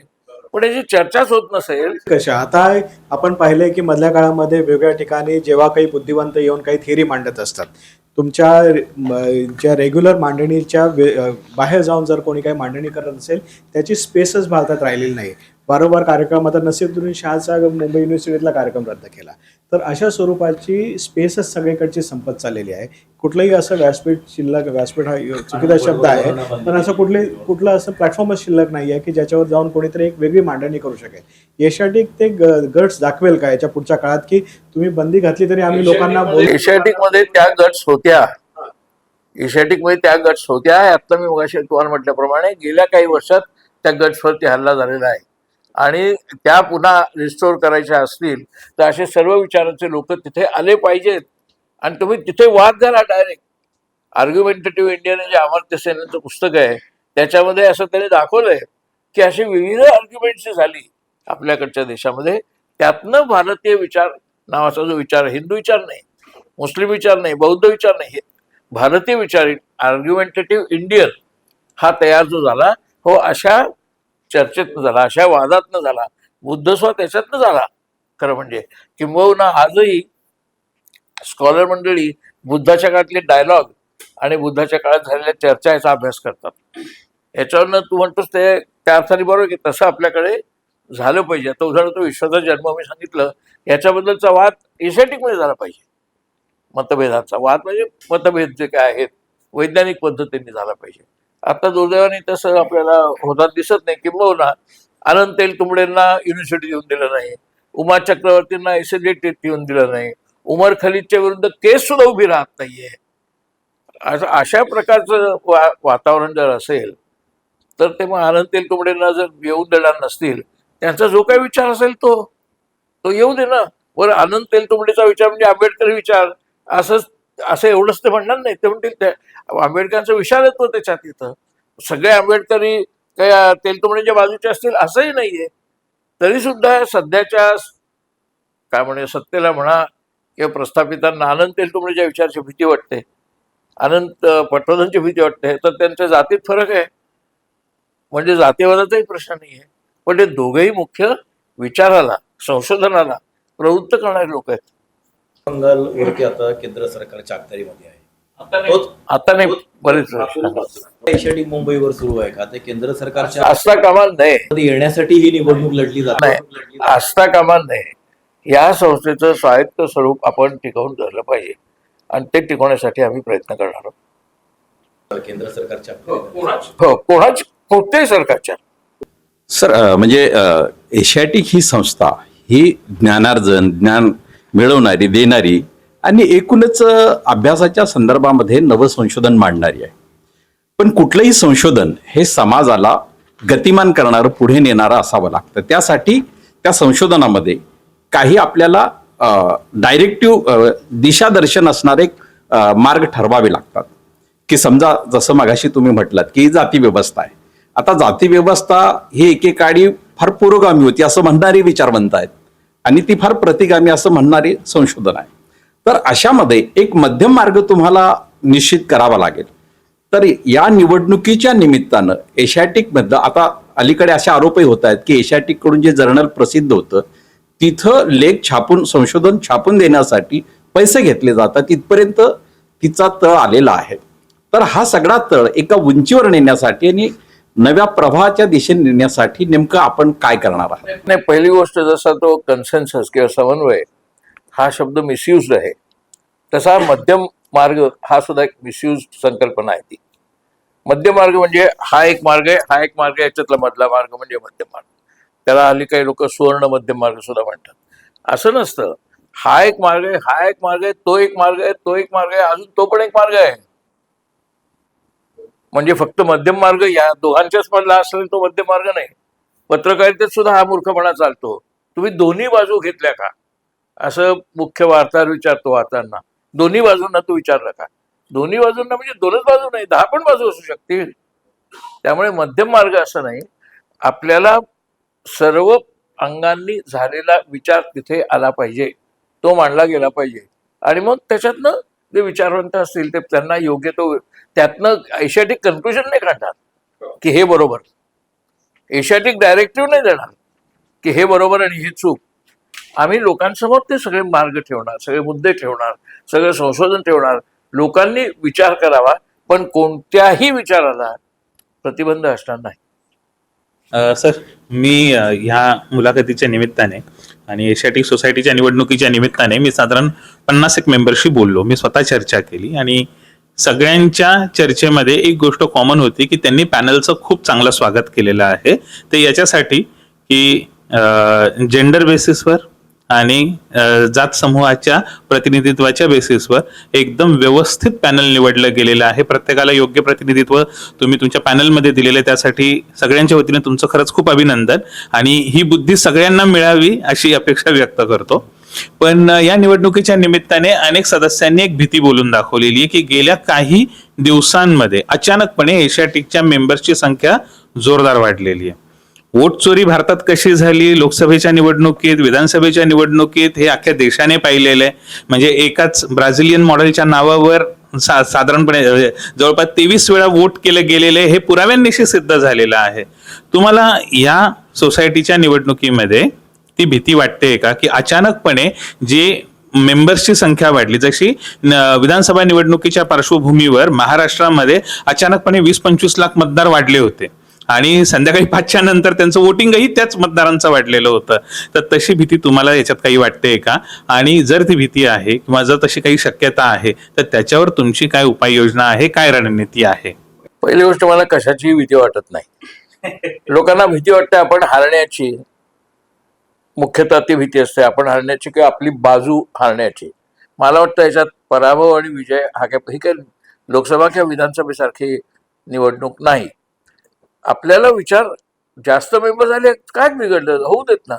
पण याची चर्चाच होत नसेल. कशा आता आपण पाहिलंय की मधल्या काळामध्ये वेगवेगळ्या ठिकाणी जेव्हा काही बुद्धिवंत येऊन काही थिअरी मांडत असतात, तुमच्या ज्या रेग्युलर मांडणीच्या बाहेर जाऊन जर कोणी काही मांडणी करत असेल त्याची स्पेसच भारतात राहिलेली नाही. वारंवार कार्यक्रम, आता नसीरुद्दीन शहाचा मुंबई युनिव्हर्सिटीतला कार्यक्रम रद्द केला. तर अशा स्वरूपाची स्पेसच सगळीकडची संपत चाललेली आहे. कुठलंही असं व्यासपीठ शिल्लक, व्यासपीठ हा चुकीचा शब्द आहे, पण असं कुठलं असं प्लॅटफॉर्मच शिल्लक नाही आहे की ज्याच्यावर जाऊन कोणीतरी एक वेगळी मांडणी करू शकेल. एशियाटिक ते गट्स दाखवेल का याच्या पुढच्या काळात की तुम्ही बंदी घातली तरी आम्ही लोकांना एशियाटिक मध्ये त्या गट्स होत्या, एशियाटिक मध्ये त्या गट्स होत्या. आता मी मगाशी तुम्हाला म्हटल्याप्रमाणे गेल्या काही वर्षात त्या गट्सवरती हल्ला झालेला आहे आणि त्या पुन्हा रिस्टोर करायच्या असतील तर असे सर्व विचारांचे लोक तिथे आले पाहिजेत आणि तुम्ही तिथे वाद घाला डायरेक्ट. आर्ग्युमेंटेटिव्ह इंडियन जे अमर्त्य सेनचं पुस्तक आहे त्याच्यामध्ये असं त्यांनी दाखवलंय की अशी विविध आर्ग्युमेंट्स झाली आपल्याकडच्या देशामध्ये. त्यातनं भारतीय विचार नावाचा जो विचार, हिंदू विचार नाही, मुस्लिम विचार नाही, बौद्ध विचार नाही, भारतीय विचार, आर्ग्युमेंटेटिव्ह इंडियन हा तयार जो झाला, हो अशा चर्चेतनं झाला, अशा वादातनं झाला. बुद्ध स्व त्याच्यातनं झाला खरं म्हणजे. किंबहुना आजही स्कॉलर मंडळी बुद्धाच्या काळातले डायलॉग आणि बुद्धाच्या काळात झालेल्या चर्चा याचा अभ्यास करतात. याच्यावरनं तू म्हणतोस ते त्या अर्थाने बरोबर की तसं आपल्याकडे झालं पाहिजे. आता उदाहरणार्थ विश्वाचा जन्म मी सांगितलं, याच्याबद्दलचा वाद एशियाटिक मध्ये झाला पाहिजे. मतभेदाचा वाद म्हणजे मतभेद जे काय आहेत वैज्ञानिक पद्धतीने झाला पाहिजे. आता दुर्दैवाने तसं आपल्याला होताना दिसत नाही. किंबहुना अनंत तेलतुंबडेंना युनिव्हर्सिटी देऊन दिलं नाही, उमा चक्रवर्तींना एसिडिटी देऊन दिलं नाही, उमर खलिदच्या विरुद्ध केस सुद्धा उभी राहत नाहीये. अशा प्रकारचं वातावरण जर असेल तर ते मग अनंत तेलतुंबडेंना जर येऊन देणार नसतील, त्यांचा जो काही विचार असेल तो येऊ दे ना. बरं, अनंत तेलतुंबडेचा विचार म्हणजे आंबेडकरी विचार असं एवढंच ते म्हणणार नाही. ते म्हणतील आंबेडकरांचा विचार येतो त्याच्यात. इथं सगळे आंबेडकरी काही तेलतुंबडेच्या बाजूचे असतील असंही नाहीये. तरी सुद्धा सध्याच्या काय म्हणे सत्तेला म्हणा किंवा प्रस्थापितांना अनंत तेलतुंबडेच्या विचाराची भीती वाटते, अनंत पटवर्धनची भीती वाटते. तर त्यांच्या जातीत फरक आहे, म्हणजे जातीवादाचाही प्रश्न नाही आहे, पण ते दोघेही मुख्य विचाराला, संशोधनाला प्रवृत्त करणारे लोक आहेत. बंगाल वरती आता केंद्र सरकारच्या अखत्यारीमध्ये आहे. आता नाही, बरेच वर्ष एशियाटिक मुंबईवर सुरू आहे का? ते केंद्र सरकारच्या असता कामा नये, येण्यासाठी ही निवडणूक लढली जाते. नाही असता कामा नये. या संस्थेचं स्वायत्त स्वरूप आपण टिकवून धरलं पाहिजे आणि ते टिकवण्यासाठी आम्ही प्रयत्न करणार आहोत. केंद्र सरकारच्या हो, कोणत्याही सरकारच्या. सर म्हणजे एशियाटिक ही संस्था ही ज्ञानार्जन, ज्ञान मिळवणारी, देणारी आणि एकूणच अभ्यासाच्या संदर्भामध्ये नवसंशोधन मांडणारी आहे. पण कुठलंही संशोधन हे समाजाला गतिमान करणारं, पुढे नेणारं असावं लागतं. त्यासाठी त्या संशोधनामध्ये काही आपल्याला डायरेक्टिव्ह दिशादर्शन असणारे मार्ग ठरवावे लागतात. की समजा जसं मगाशी तुम्ही म्हटलात की जाती व्यवस्था आहे. आता जाती व्यवस्था ही एकेकाळी फार पुरोगामी होती असं म्हणणारी विचारवंत आहेत आणि ती फार प्रतिगामी असं म्हणणारी संशोधन आहे. तर अशामध्ये एक मध्यम मार्ग तुम्हाला निश्चित करावा लागेल. तर या निवडणुकीच्या निमित्तानं एशियाटिकमधलं आता अलीकडे असे आरोपही होत आहेत की एशियाटिक कडून जे जर्नल प्रसिद्ध होतं तिथं लेख छापून, संशोधन छापून देण्यासाठी पैसे घेतले जातात. तिथपर्यंत तिचा तळ आलेला आहे. तर हा सगळा तळ एका उंचीवर नेण्यासाठी आणि नव्या प्रवाहाच्या दिशेने नेण्यासाठी नेमकं आपण काय करणार आहात? नाही, पहिली गोष्ट जसा तो कन्सेन्सस किंवा समन्वय हा शब्द मिसयूज आहे, तसा मध्यम मार्ग हा सुद्धा एक मिसयूज संकल्पना आहे. ती मध्यम मार्ग म्हणजे हा एक मार्ग आहे, हा एक मार्ग आहे, याच्यातला मधला मार्ग म्हणजे मध्यम मार्ग. त्याला हल्ली काही लोक सुवर्ण मध्यम मार्ग सुद्धा म्हणतात. असं नसतं. हा एक मार्ग आहे, हा एक मार्ग आहे, तो एक मार्ग आहे, तो एक मार्ग आहे, अजून तो पण एक मार्ग आहे. म्हणजे फक्त मध्यम मार्ग या दोघांच्याच मधला असेल तो मध्यम मार्ग नाही. पत्रकारितेत सुद्धा हा मूर्खपणा चालतो. तुम्ही दोन्ही बाजू घेतल्या का, असं मुख्य वार्ताहर विचारतो वार्ताहरांना. दोन्ही बाजूंना तू विचारलं का? दोन्ही बाजूंना म्हणजे दोनच बाजू नाही, 10 पण बाजू असू शकतील. त्यामुळे मध्यम मार्ग असं नाही. आपल्याला सर्व अंगांनी झालेला विचार तिथे आला पाहिजे, तो मांडला गेला पाहिजे. आणि मग त्याच्यातनं जे विचारवंत असतील ते त्यांना योग्य तो त्यातनं एशियाटिक कन्क्लुजन नाही काढणार की हे बरोबर. एशियाटिक डायरेक्टिव्ह नाही देणार की हे बरोबर आणि हे चूक. आम्ही लोकांसमोर ते सगळे मार्ग ठेवणार, सगळे मुद्दे ठेवणार, सगळं संशोधन ठेवणार. लोकांनी विचार करावा, पण कोणत्याही विचाराला प्रतिबंध असणार नाही. सर, मी ह्या मुलाखतीच्या निमित्ताने आणि एशियाटिक सोसायटीच्या निवडणुकीच्या निमित्ताने मी साधारण 50 एक मेंबरशी बोललो. मी स्वतः चर्चा केली आणि सगळ्यांच्या चर्चेमध्ये एक गोष्ट कॉमन होती की त्यांनी पॅनलचं खूप चांगलं स्वागत केलेलं आहे. ते याच्यासाठी की जेंडर बेसिसवर आणि जात समूहाच्या प्रतिनिधित्वाच्या बेसिसवर एकदम व्यवस्थित पॅनल निवडलं गेलेलं आहे. प्रत्येकाला योग्य प्रतिनिधित्व तुम्ही तुमच्या पॅनलमध्ये दिलेलं, त्यासाठी सगळ्यांच्या वतीने तुमचं खरंच खूप अभिनंदन. आणि ही बुद्धी सगळ्यांना मिळावी अशी अपेक्षा व्यक्त करतो. पण या निवडणुकीच्या निमित्ताने अनेक सदस्यांनी एक भीती बोलून दाखवलेली आहे की गेल्या काही दिवसांमध्ये अचानकपणे एशियाटिकच्या मेंबर्सची संख्या जोरदार वाढलेली आहे. वोट चोरी भारतात कशी झाली, लोकसभेच्या निवडणुकीत, विधानसभेच्या निवडणुकीत, हे अख्ख्या देशाने पाहिलेलं आहे. म्हणजे एकाच ब्राझिलियन मॉडेलच्या नावावर साधारणपणे जवळपास 23 वेळा वोट केले गेलेले हे पुराव्यांनिशी सिद्ध झालेलं आहे. तुम्हाला या सोसायटीच्या निवडणुकीमध्ये ती भीती वाटते का की अचानकपणे जे मेंबर्सची संख्या वाढली, जशी विधानसभा निवडणुकीच्या पार्श्वभूमीवर महाराष्ट्रामध्ये अचानकपणे 20-25 लाख मतदार वाढले होते आणि संध्याकाळी 5च्या नंतर त्यांचं वोटिंगही त्याच मतदारांचं वाढलेलं होतं. तर तशी भीती तुम्हाला याच्यात काही वाटते का? आणि जर ती भीती आहे किंवा जर तशी काही शक्यता आहे तर त्याच्यावर तुमची काय उपाययोजना आहे, काय रणनीती आहे? पहिली गोष्ट, मला कशाचीही भीती वाटत नाही. लोकांना भीती वाटते आपण हारण्याची, मुख्यतः ती भीती असते आपण हारण्याची किंवा आपली बाजू हारण्याची. मला वाटतं याच्यात पराभव आणि विजय हा ही काही लोकसभा किंवा विधानसभेसारखी निवडणूक नाही. आपल्याला विचार जास्त मेंबर झाले काय बिघडलं, होऊ देत ना.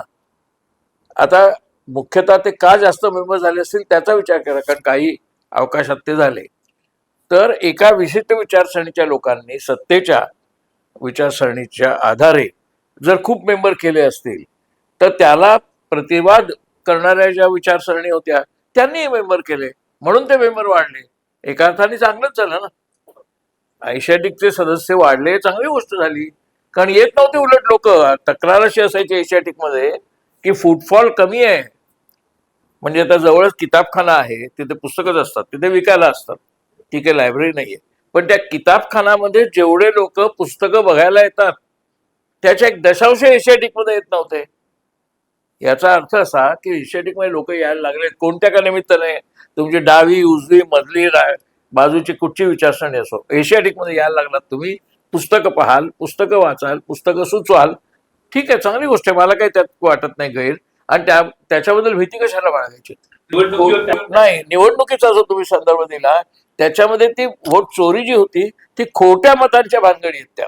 आता मुख्यतः ते का जास्त मेंबर झाले असतील त्याचा विचार करा, कारण काही अवकाशात ते झाले. तर एका विशिष्ट विचारसरणीच्या लोकांनी सत्तेच्या विचारसरणीच्या आधारे जर खूप मेंबर केले असतील तर त्याला प्रतिवाद करणाऱ्या ज्या विचारसरणी होत्या त्यांनी मेंबर केले, म्हणून ते मेंबर वाढले. एका अर्थाने चांगलंच झालं ना. एशियाटिकचे सदस्य वाढले, चांगली गोष्ट झाली. कारण येत नव्हते उलट लोक. तक्रार अशी असायची एशियाटिकमध्ये की फुटफॉल कमी आहे. म्हणजे आता जवळच किताबखाना आहे, तिथे पुस्तकच असतात, तिथे विकायला असतात, ती काही लायब्ररी नाहीये. पण त्या किताबखानामध्ये जेवढे लोक पुस्तकं बघायला येतात त्याच्या 1 एशियाटिकमध्ये येत नव्हते. याचा अर्थ असा की एशियाटिकमध्ये लोक यायला लागले. कोणत्या का निमित्ताने, तुमची डावी, उजवी, मधली, बाजूची कुठची विचारसरणी असो, एशियाटिकमध्ये यायला लागलात तुम्ही, पुस्तकं पाहाल, पुस्तकं वाचाल, पुस्तकं सुचवाल, ठीक आहे, चांगली गोष्ट आहे, मला काही त्यात वाटत नाही गैर. आणि त्याच्याबद्दल भीती कशाला बाळगायची? नाही, निवडणुकीचा जो तुम्ही संदर्भ दिला त्याच्यामध्ये ती वोट चोरी जी होती ती खोट्या मतांच्या भानगडी आहेत.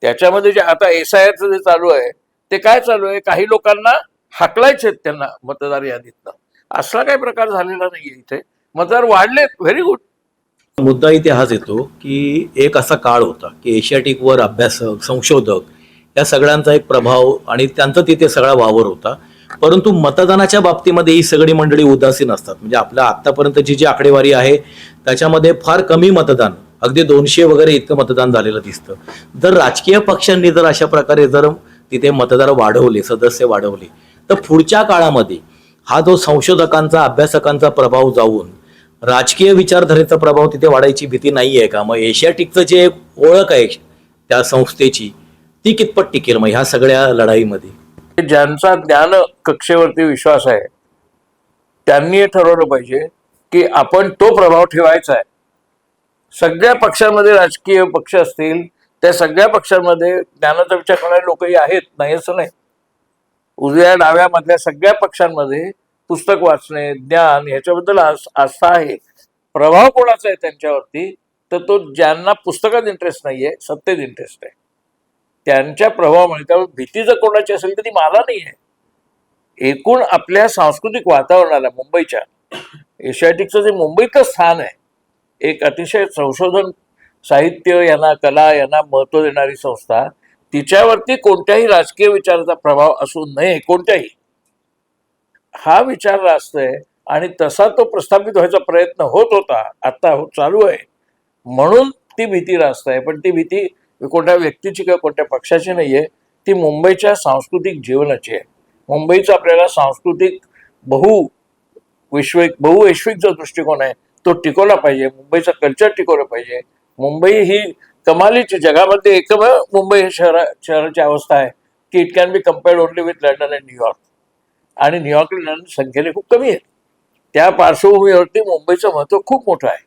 त्याच्यामध्ये जे आता SIRचं जे चालू आहे ते काय चालू आहे, काही लोकांना हाकलायचे त्यांना मतदार यादीतनं. असला काही प्रकार झालेला नाहीये इथे. मतदार वाढलेत, व्हेरी गुड. मुद्दा इथे हाच येतो की एक असा काळ होता की एशियाटिकवर अभ्यासक, संशोधक या सगळ्यांचा एक प्रभाव आणि त्यांचा तिथे सगळा वावर होता. परंतु मतदानाच्या बाबतीमध्ये ही सगळी मंडळी उदासीन असतात. म्हणजे आपल्या आतापर्यंतची जी आकडेवारी आहे त्याच्यामध्ये फार कमी मतदान, अगदी 200 वगैरे इतकं मतदान झालेलं दिसतं. जर राजकीय पक्षांनी जर अशा प्रकारे जर तिथे मतदार वाढवले, सदस्य वाढवले, तर पुढच्या काळामध्ये हा जो संशोधकांचा, अभ्यासकांचा प्रभाव जाऊन राजकीय विचारधारेचा प्रभाव तिथे वाढायची भीती नाहीये का? मग एशियाटिकचं जे ओळख आहे त्या संस्थेची ती कितपत टिकेल मग ह्या सगळ्या लढाईमध्ये? ज्यांचा ज्ञान कक्षेवरती विश्वास आहे त्यांनी हे ठरवलं पाहिजे की आपण तो प्रभाव ठेवायचा आहे. सगळ्या पक्षांमध्ये राजकीय पक्ष असतील, त्या सगळ्या पक्षांमध्ये ज्ञानाचा विचार करणारे लोकही आहेत, नाही असं नाही. उजव्या डाव्या मधल्या सगळ्या पक्षांमध्ये पुस्तक वाचणे, ज्ञान ह्याच्याबद्दल आस्था आहे. प्रभाव कोणाचा आहे त्यांच्यावरती, तर तो ज्यांना पुस्तकात इंटरेस्ट नाहीये, सत्तेत इंटरेस्ट आहे, त्यांच्या प्रभावामुळे. त्यामुळे भीती जर कोणाची असेल तर ती मला नाही आहे. एकूण आपल्या सांस्कृतिक वातावरणाला, मुंबईच्या एशियाटिकचं जे मुंबईतलं स्थान आहे, एक अतिशय संशोधन, साहित्य यांना, कला यांना महत्त्व देणारी संस्था, तिच्यावरती कोणत्याही राजकीय विचाराचा प्रभाव असू नये, कोणत्याही, हा विचार रास्त आहे. आणि तसा तो प्रस्थापित व्हायचा प्रयत्न होत होता, आता चालू आहे, म्हणून ती भीती रास्त आहे. पण ती भीती कोणत्या व्यक्तीची किंवा कोणत्या पक्षाची नाहीये, ती मुंबईच्या सांस्कृतिक जीवनाची आहे. मुंबईचा आपल्याला सांस्कृतिक बहुवैश्विक जो दृष्टिकोन आहे तो टिकवला पाहिजे. मुंबईचं कल्चर टिकवलं पाहिजे. मुंबई ही कमालीची, जगामध्ये एकमेव मुंबई शहराची अवस्था आहे की it can be compared only with London and New York. आणि न्यूयॉर्क आणि लंडन संख्येने खूप कमी आहे. त्या पार्श्वभूमीवरती मुंबईचं महत्त्व खूप मोठं आहे.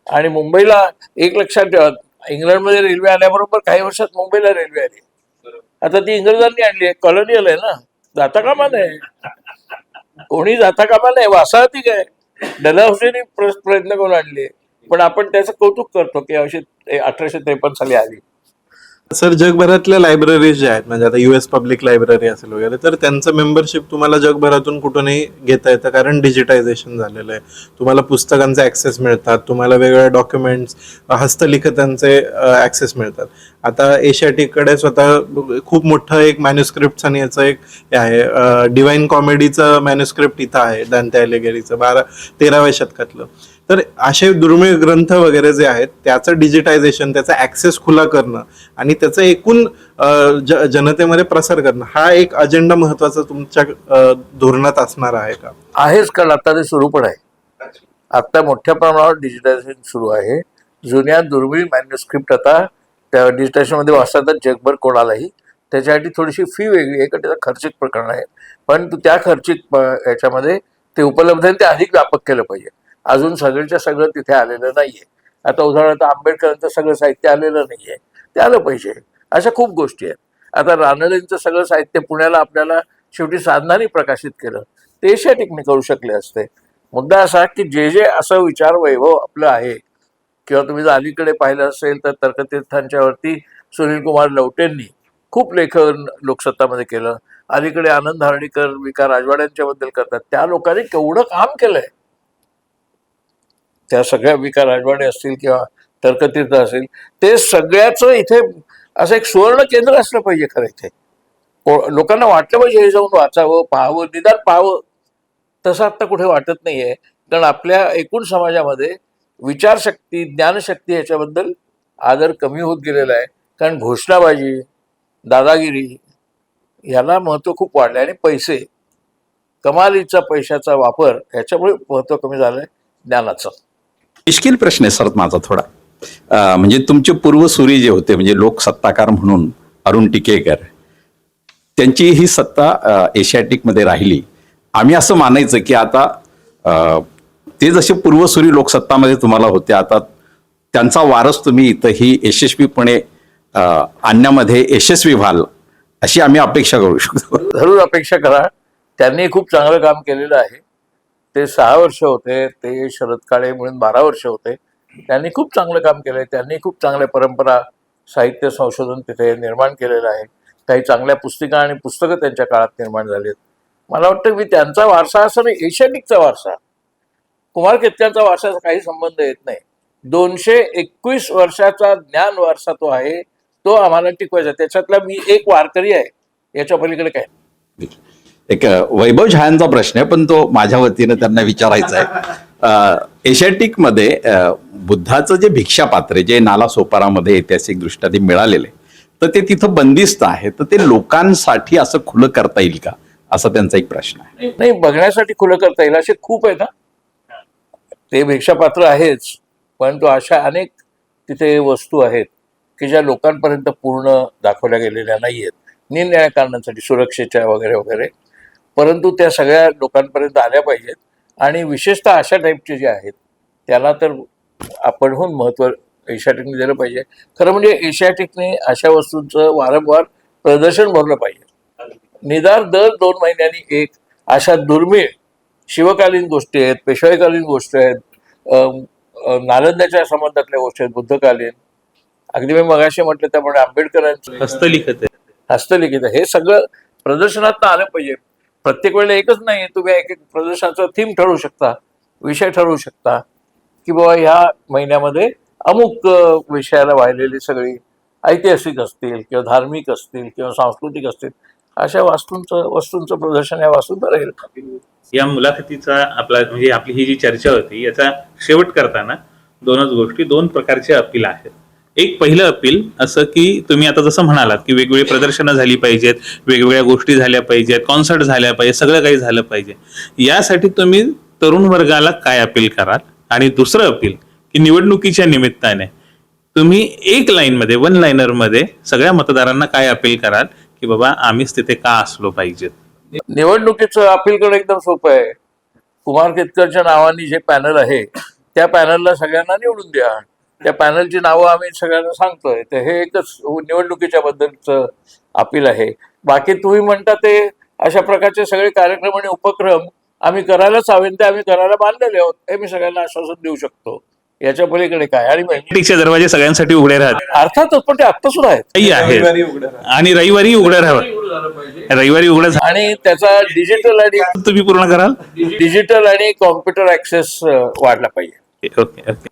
आणि मुंबईला एक लक्षात ठेवा, इंग्लंडमध्ये रेल्वे आल्याबरोबर काही वर्षात मुंबईला रेल्वे आली. आता ती इंग्रजांनी आणली आहे, कॉलोनियल आहे ना, जाता कामा नये, कोणी जाता कामा नये. वासाहती काय डलहौसीने प्रयत्न करून आणले, पण आपण त्याचं कौतुक करतो की 1853 साली आली. सर, जगभरातल्या लायब्ररीज ज्या आहेत, म्हणजे आता US पब्लिक लायब्ररी असेल वगैरे, तर त्यांचं मेंबरशिप तुम्हाला जगभरातून कुठूनही घेता येतं, कारण डिजिटायझेशन झालेलं आहे. तुम्हाला पुस्तकांचे ऍक्सेस मिळतात, तुम्हाला वेगवेगळ्या डॉक्युमेंट्स, हस्तलिखितांचे ऍक्सेस मिळतात. आता एशियाटिककडे स्वतः खूप मोठं एक मॅन्युस्क्रिप्ट आणि याचं एक हे आहे, डिवाइन कॉमेडीचं मॅन्युस्क्रिप्ट इथं आहे, दांते अलिघेरीचं 13व्या शतकातलं. तर असे दुर्मिळ ग्रंथ वगैरे जे आहेत त्याचं डिजिटायझेशन, त्याचा ऍक्सेस खुला करणं आणि त्याचं एकूण जनतेमध्ये प्रसार करणं, हा एक अजेंडा महत्वाचा तुमच्या धोरणात असणार आहे का? आहेच, कारण आता ते सुरू पण आहे. आता मोठ्या प्रमाणावर डिजिटायझेशन सुरू आहे. जुन्या दुर्मिळ मॅन्युस्क्रिप्ट आता त्या डिजिटायझेशनमध्ये वाचतात जगभर कोणालाही. त्याच्यासाठी थोडीशी फी वेगळी आहे, कारण त्याचं खर्चिक प्रकरण आहे. पण त्या खर्चिक याच्यामध्ये ते उपलब्ध आहे, ते अधिक व्यापक केलं पाहिजे. अजून सगळ्याच्या सगळं तिथे आलेलं नाहीये. आता उदाहरणार्थ आंबेडकरांचं सगळं साहित्य आलेलं नाहीये, ते आलं पाहिजे. अशा खूप गोष्टी आहेत. आता रानडेंचं सगळं साहित्य पुण्याला आपल्याला शेवटी साधनाने प्रकाशित केलं, ते एशियाटिकने करू शकले असते. मुद्दा असा की जे असं विचार वैभव आपलं आहे, किंवा तुम्ही जर अलीकडे पाहिलं असेल तर तर्कतीर्थांच्या वरती सुनील कुमार लवटेंनी खूप लेखन लोकसत्तामध्ये केलं. अलीकडे आनंद हर्डीकर, विका राजवाड्यांच्या बद्दल करतात. त्या लोकांनी केवढं काम केलंय. त्या सगळ्या विका राजवाडे असतील किंवा तर्कतीर्थ असेल, ते सगळ्याचं इथे असं एक सुवर्ण केंद्र असलं पाहिजे. खरं इथे लोकांना वाटलं पाहिजे हे जाऊन वाचावं, पाहावं, निदान पाहावं. तसं आत्ता कुठे वाटत नाहीये, कारण आपल्या एकूण समाजामध्ये विचारशक्ती, ज्ञानशक्ती ह्याच्याबद्दल आदर कमी होत गेलेला आहे. कारण घोषणाबाजी, दादागिरी याला महत्त्व खूप वाढलं आहे. आणि पैसे, कमालीचा पैशाचा वापर, ह्याच्यामुळे महत्त्व कमी झालंय ज्ञानाचं. इश्किल प्रश्न आहे सर माझा थोडा. म्हणजे तुमचे पूर्वसुरी जे होते, म्हणजे लोकसत्ताकार म्हणून अरुण टिकेकर, त्यांची ही सत्ता एशियाटिकमध्ये राहिली. आम्ही असं मानायचं की आता ते जसे पूर्वसुरी लोकसत्तामध्ये तुम्हाला होते, आता त्यांचा वारस तुम्ही इथंही यशस्वीपणे आणण्यामध्ये यशस्वी व्हाल, अशी आम्ही अपेक्षा करू शकतो. जरूर अपेक्षा करा. त्यांनी खूप चांगलं काम केलेलं आहे. ते 6 वर्ष होते, ते शरद काळे म्हणून 12 वर्ष होते. त्यांनी खूप चांगलं काम केलंय. त्यांनी खूप चांगल्या परंपरा, साहित्य संशोधन तिथे निर्माण केलेलं आहे. काही चांगल्या पुस्तिका आणि पुस्तकं त्यांच्या काळात निर्माण झालीत. मला वाटतं की त्यांचा वारसा असं नाही, एशियाटिकचा वारसा, कुमार केतकरांचा वारसाचा काही संबंध येत नाही. 221 वर्षाचा ज्ञान वारसा तो आहे, तो आम्हाला टिकवायचा. त्याच्यातला मी एक वारकरी आहे, याच्या पलीकडे काय. एक वैभव झहांचा प्रश्न आहे, पण तो माझ्या वतीनं त्यांना विचारायचा आहे. एशियाटिकमध्ये बुद्धाचं जे भिक्षापात्र, जे नालासोपारामध्ये ऐतिहासिकदृष्ट्या ते मिळालेले, तर ते तिथं बंदिस्त आहे, तर ते लोकांसाठी असं खुलं करता येईल का, असा त्यांचा एक प्रश्न आहे. नाही, बघण्यासाठी खुलं करता येईल असे खूप आहे ना. ते भिक्षापात्र आहेच, परंतु अशा अनेक तिथे वस्तू आहेत की ज्या लोकांपर्यंत पूर्ण दाखवल्या गेलेल्या नाहीयेत, निरनिराळ्या कारणांसाठी, सुरक्षेच्या वगैरे वगैरे. परंतु त्या सगळ्या लोकांपर्यंत आल्या पाहिजेत. आणि विशेषतः अशा टाईपचे जे आहेत त्याला तर आपणहून महत्त्व एशियाटिकने दिलं पाहिजे. खरं म्हणजे एशियाटिकने अशा वस्तूंचं वारंवार प्रदर्शन भरलं पाहिजे. निदान दर 2 महिन्यांनी एक अशा दुर्मिळ शिवकालीन गोष्टी आहेत, पेशवाईकालीन गोष्टी आहेत, नालंद्याच्या संबंधातल्या गोष्टी आहेत, बुद्धकालीन, अगदी मी मगाशी म्हटलं त्यामुळे आंबेडकरांचं हस्तलिखित आहे. हस्तलिखित हे सगळं प्रदर्शनात आलं पाहिजे. प्रत्येक वेळेला एकच नाही, तुम्ही एक एक प्रदर्शनाचा थीम ठरवू शकता, विषय ठरवू शकता की बाबा ह्या महिन्यामध्ये अमुक विषयाला वाहिलेली सगळी ऐतिहासिक असतील किंवा धार्मिक असतील किंवा सांस्कृतिक असतील अशा वस्तूंचं प्रदर्शन या वास्तूंत राहील. या मुलाखतीचा आपला म्हणजे आपली ही जी चर्चा होती याचा शेवट करताना दोनच गोष्टी, 2 प्रकारचे अपील आहेत. एक पहिलं अपील असं की तुम्ही आता जसं म्हणालात की वेगवेगळी प्रदर्शनं झाली पाहिजेत, वेगवेगळ्या गोष्टी झाल्या पाहिजेत, कॉन्सर्ट झाल्या पाहिजे, सगळं काही झालं पाहिजे. यासाठी तुम्ही तरुण वर्गाला काय अपील कराल? आणि दुसरं अपील की निवडणुकीच्या निमित्ताने तुम्ही एक लाईनमध्ये, 1 लाईनरमध्ये सगळ्या मतदारांना काय अपील कराल की बाबा आम्हीच तिथे का असलो पाहिजेत? निवडणुकीचं अपील करणं एकदम सोपं आहे. कुमार केतकरच्या नावाने जे पॅनल आहे त्या पॅनलला सगळ्यांना निवडून द्या. त्या पॅनलची नावं आम्ही सगळ्यांना सांगतोय. तर हे एकच निवडणुकीच्या बद्दलचं अपील आहे. बाकी तुम्ही म्हणता ते अशा प्रकारचे सगळे कार्यक्रम आणि उपक्रम आम्ही करायलाच हवे, ते आम्ही करायला बांधलेले आहोत हे मी सगळ्यांना आश्वासन देऊ शकतो. याच्या पलीकडे काय? आणि चे दरवाजे सगळ्यांसाठी उघडे राहतात अर्थातच, पण ते आत्ता सुद्धा आहेत. आणि रविवारी उघडं राहावं. रविवारी उघडं आणि त्याचा डिजिटल आणि तुम्ही पूर्ण कराल. डिजिटल आणि कॉम्प्युटर ऍक्सेस वाढला पाहिजे. Okay okay.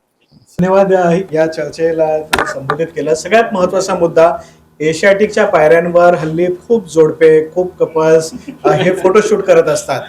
धन्यवाद या चर्चेला तुम्ही संबोधित केलं. सगळ्यात महत्त्वाचा मुद्दा, एशियाटिकच्या पायऱ्यांवर हल्ली खूप जोडपे, खूप कपल्स हे फोटोशूट करत असतात.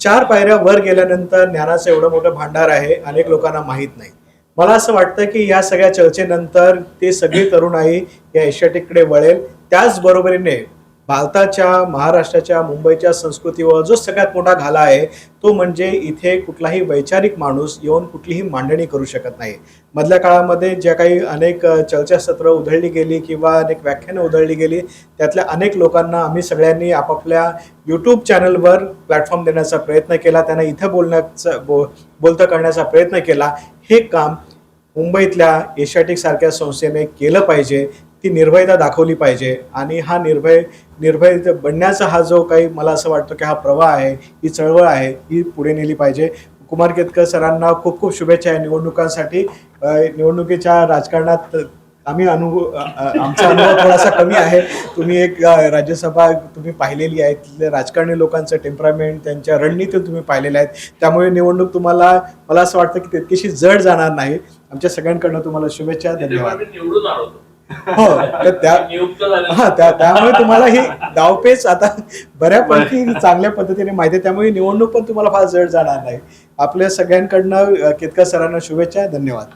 4 पायऱ्या वर गेल्यानंतर ज्ञानाचं एवढं मोठं भांडार आहे, अनेक लोकांना माहीत नाही. मला असं वाटतं की या सगळ्या चर्चेनंतर ते सगळी तरुणाई या एशियाटिककडे वळेल. त्याचबरोबरीने भारताच्या, महाराष्ट्राच्या, मुंबईच्या संस्कृतीवर जो सगळ्यात मोठा घाला आहे तो म्हणजे इथे कुठलाही वैचारिक माणूस येऊन कुठलीही मांडणी करू शकत नाही. मधल्या काळामध्ये ज्या काही अनेक चर्चासत्र उधळली गेली किंवा अनेक व्याख्यानं उधळली गेली त्यातल्या अनेक लोकांना आम्ही सगळ्यांनी आपापल्या यूट्यूब चॅनलवर प्लॅटफॉर्म देण्याचा प्रयत्न केला, त्यांना इथं बोलतं करण्याचा प्रयत्न केला. हे काम मुंबईतल्या एशियाटिक सारख्या संस्थेने केलं पाहिजे. ती निर्भयता दाखवली पाहिजे आणि हा निर्भय बनण्याचा हा जो काही मला असं वाटतं की हा प्रवाह आहे, ही चळवळ आहे, ही पुढे नेली पाहिजे. कुमार केतकर सरांना खूप खूप शुभेच्छा आहे निवडणुकांसाठी. निवडणुकीच्या राजकारणात आमचा अनुभव थोडासा कमी आहे. तुम्ही एक राज्यसभा तुम्ही पाहिलेली आहे, तिथले राजकारणी लोकांचं टेम्परामेंट, त्यांच्या रणनीती तुम्ही पाहिलेल्या आहेत. त्यामुळे निवडणूक तुम्हाला, मला असं वाटतं की तितकीशी जड जाणार नाही. आमच्या सगळ्यांकडनं तुम्हाला शुभेच्छा. धन्यवाद. हो, तर त्यामुळे तुम्हाला ही डावपेच आता बऱ्यापैकी चांगल्या पद्धतीने माहिती आहे. त्यामुळे निवडणूक पण तुम्हाला फार जड जाणार नाही. आपल्या सगळ्यांकडनं केतकर सरांना शुभेच्छा. धन्यवाद.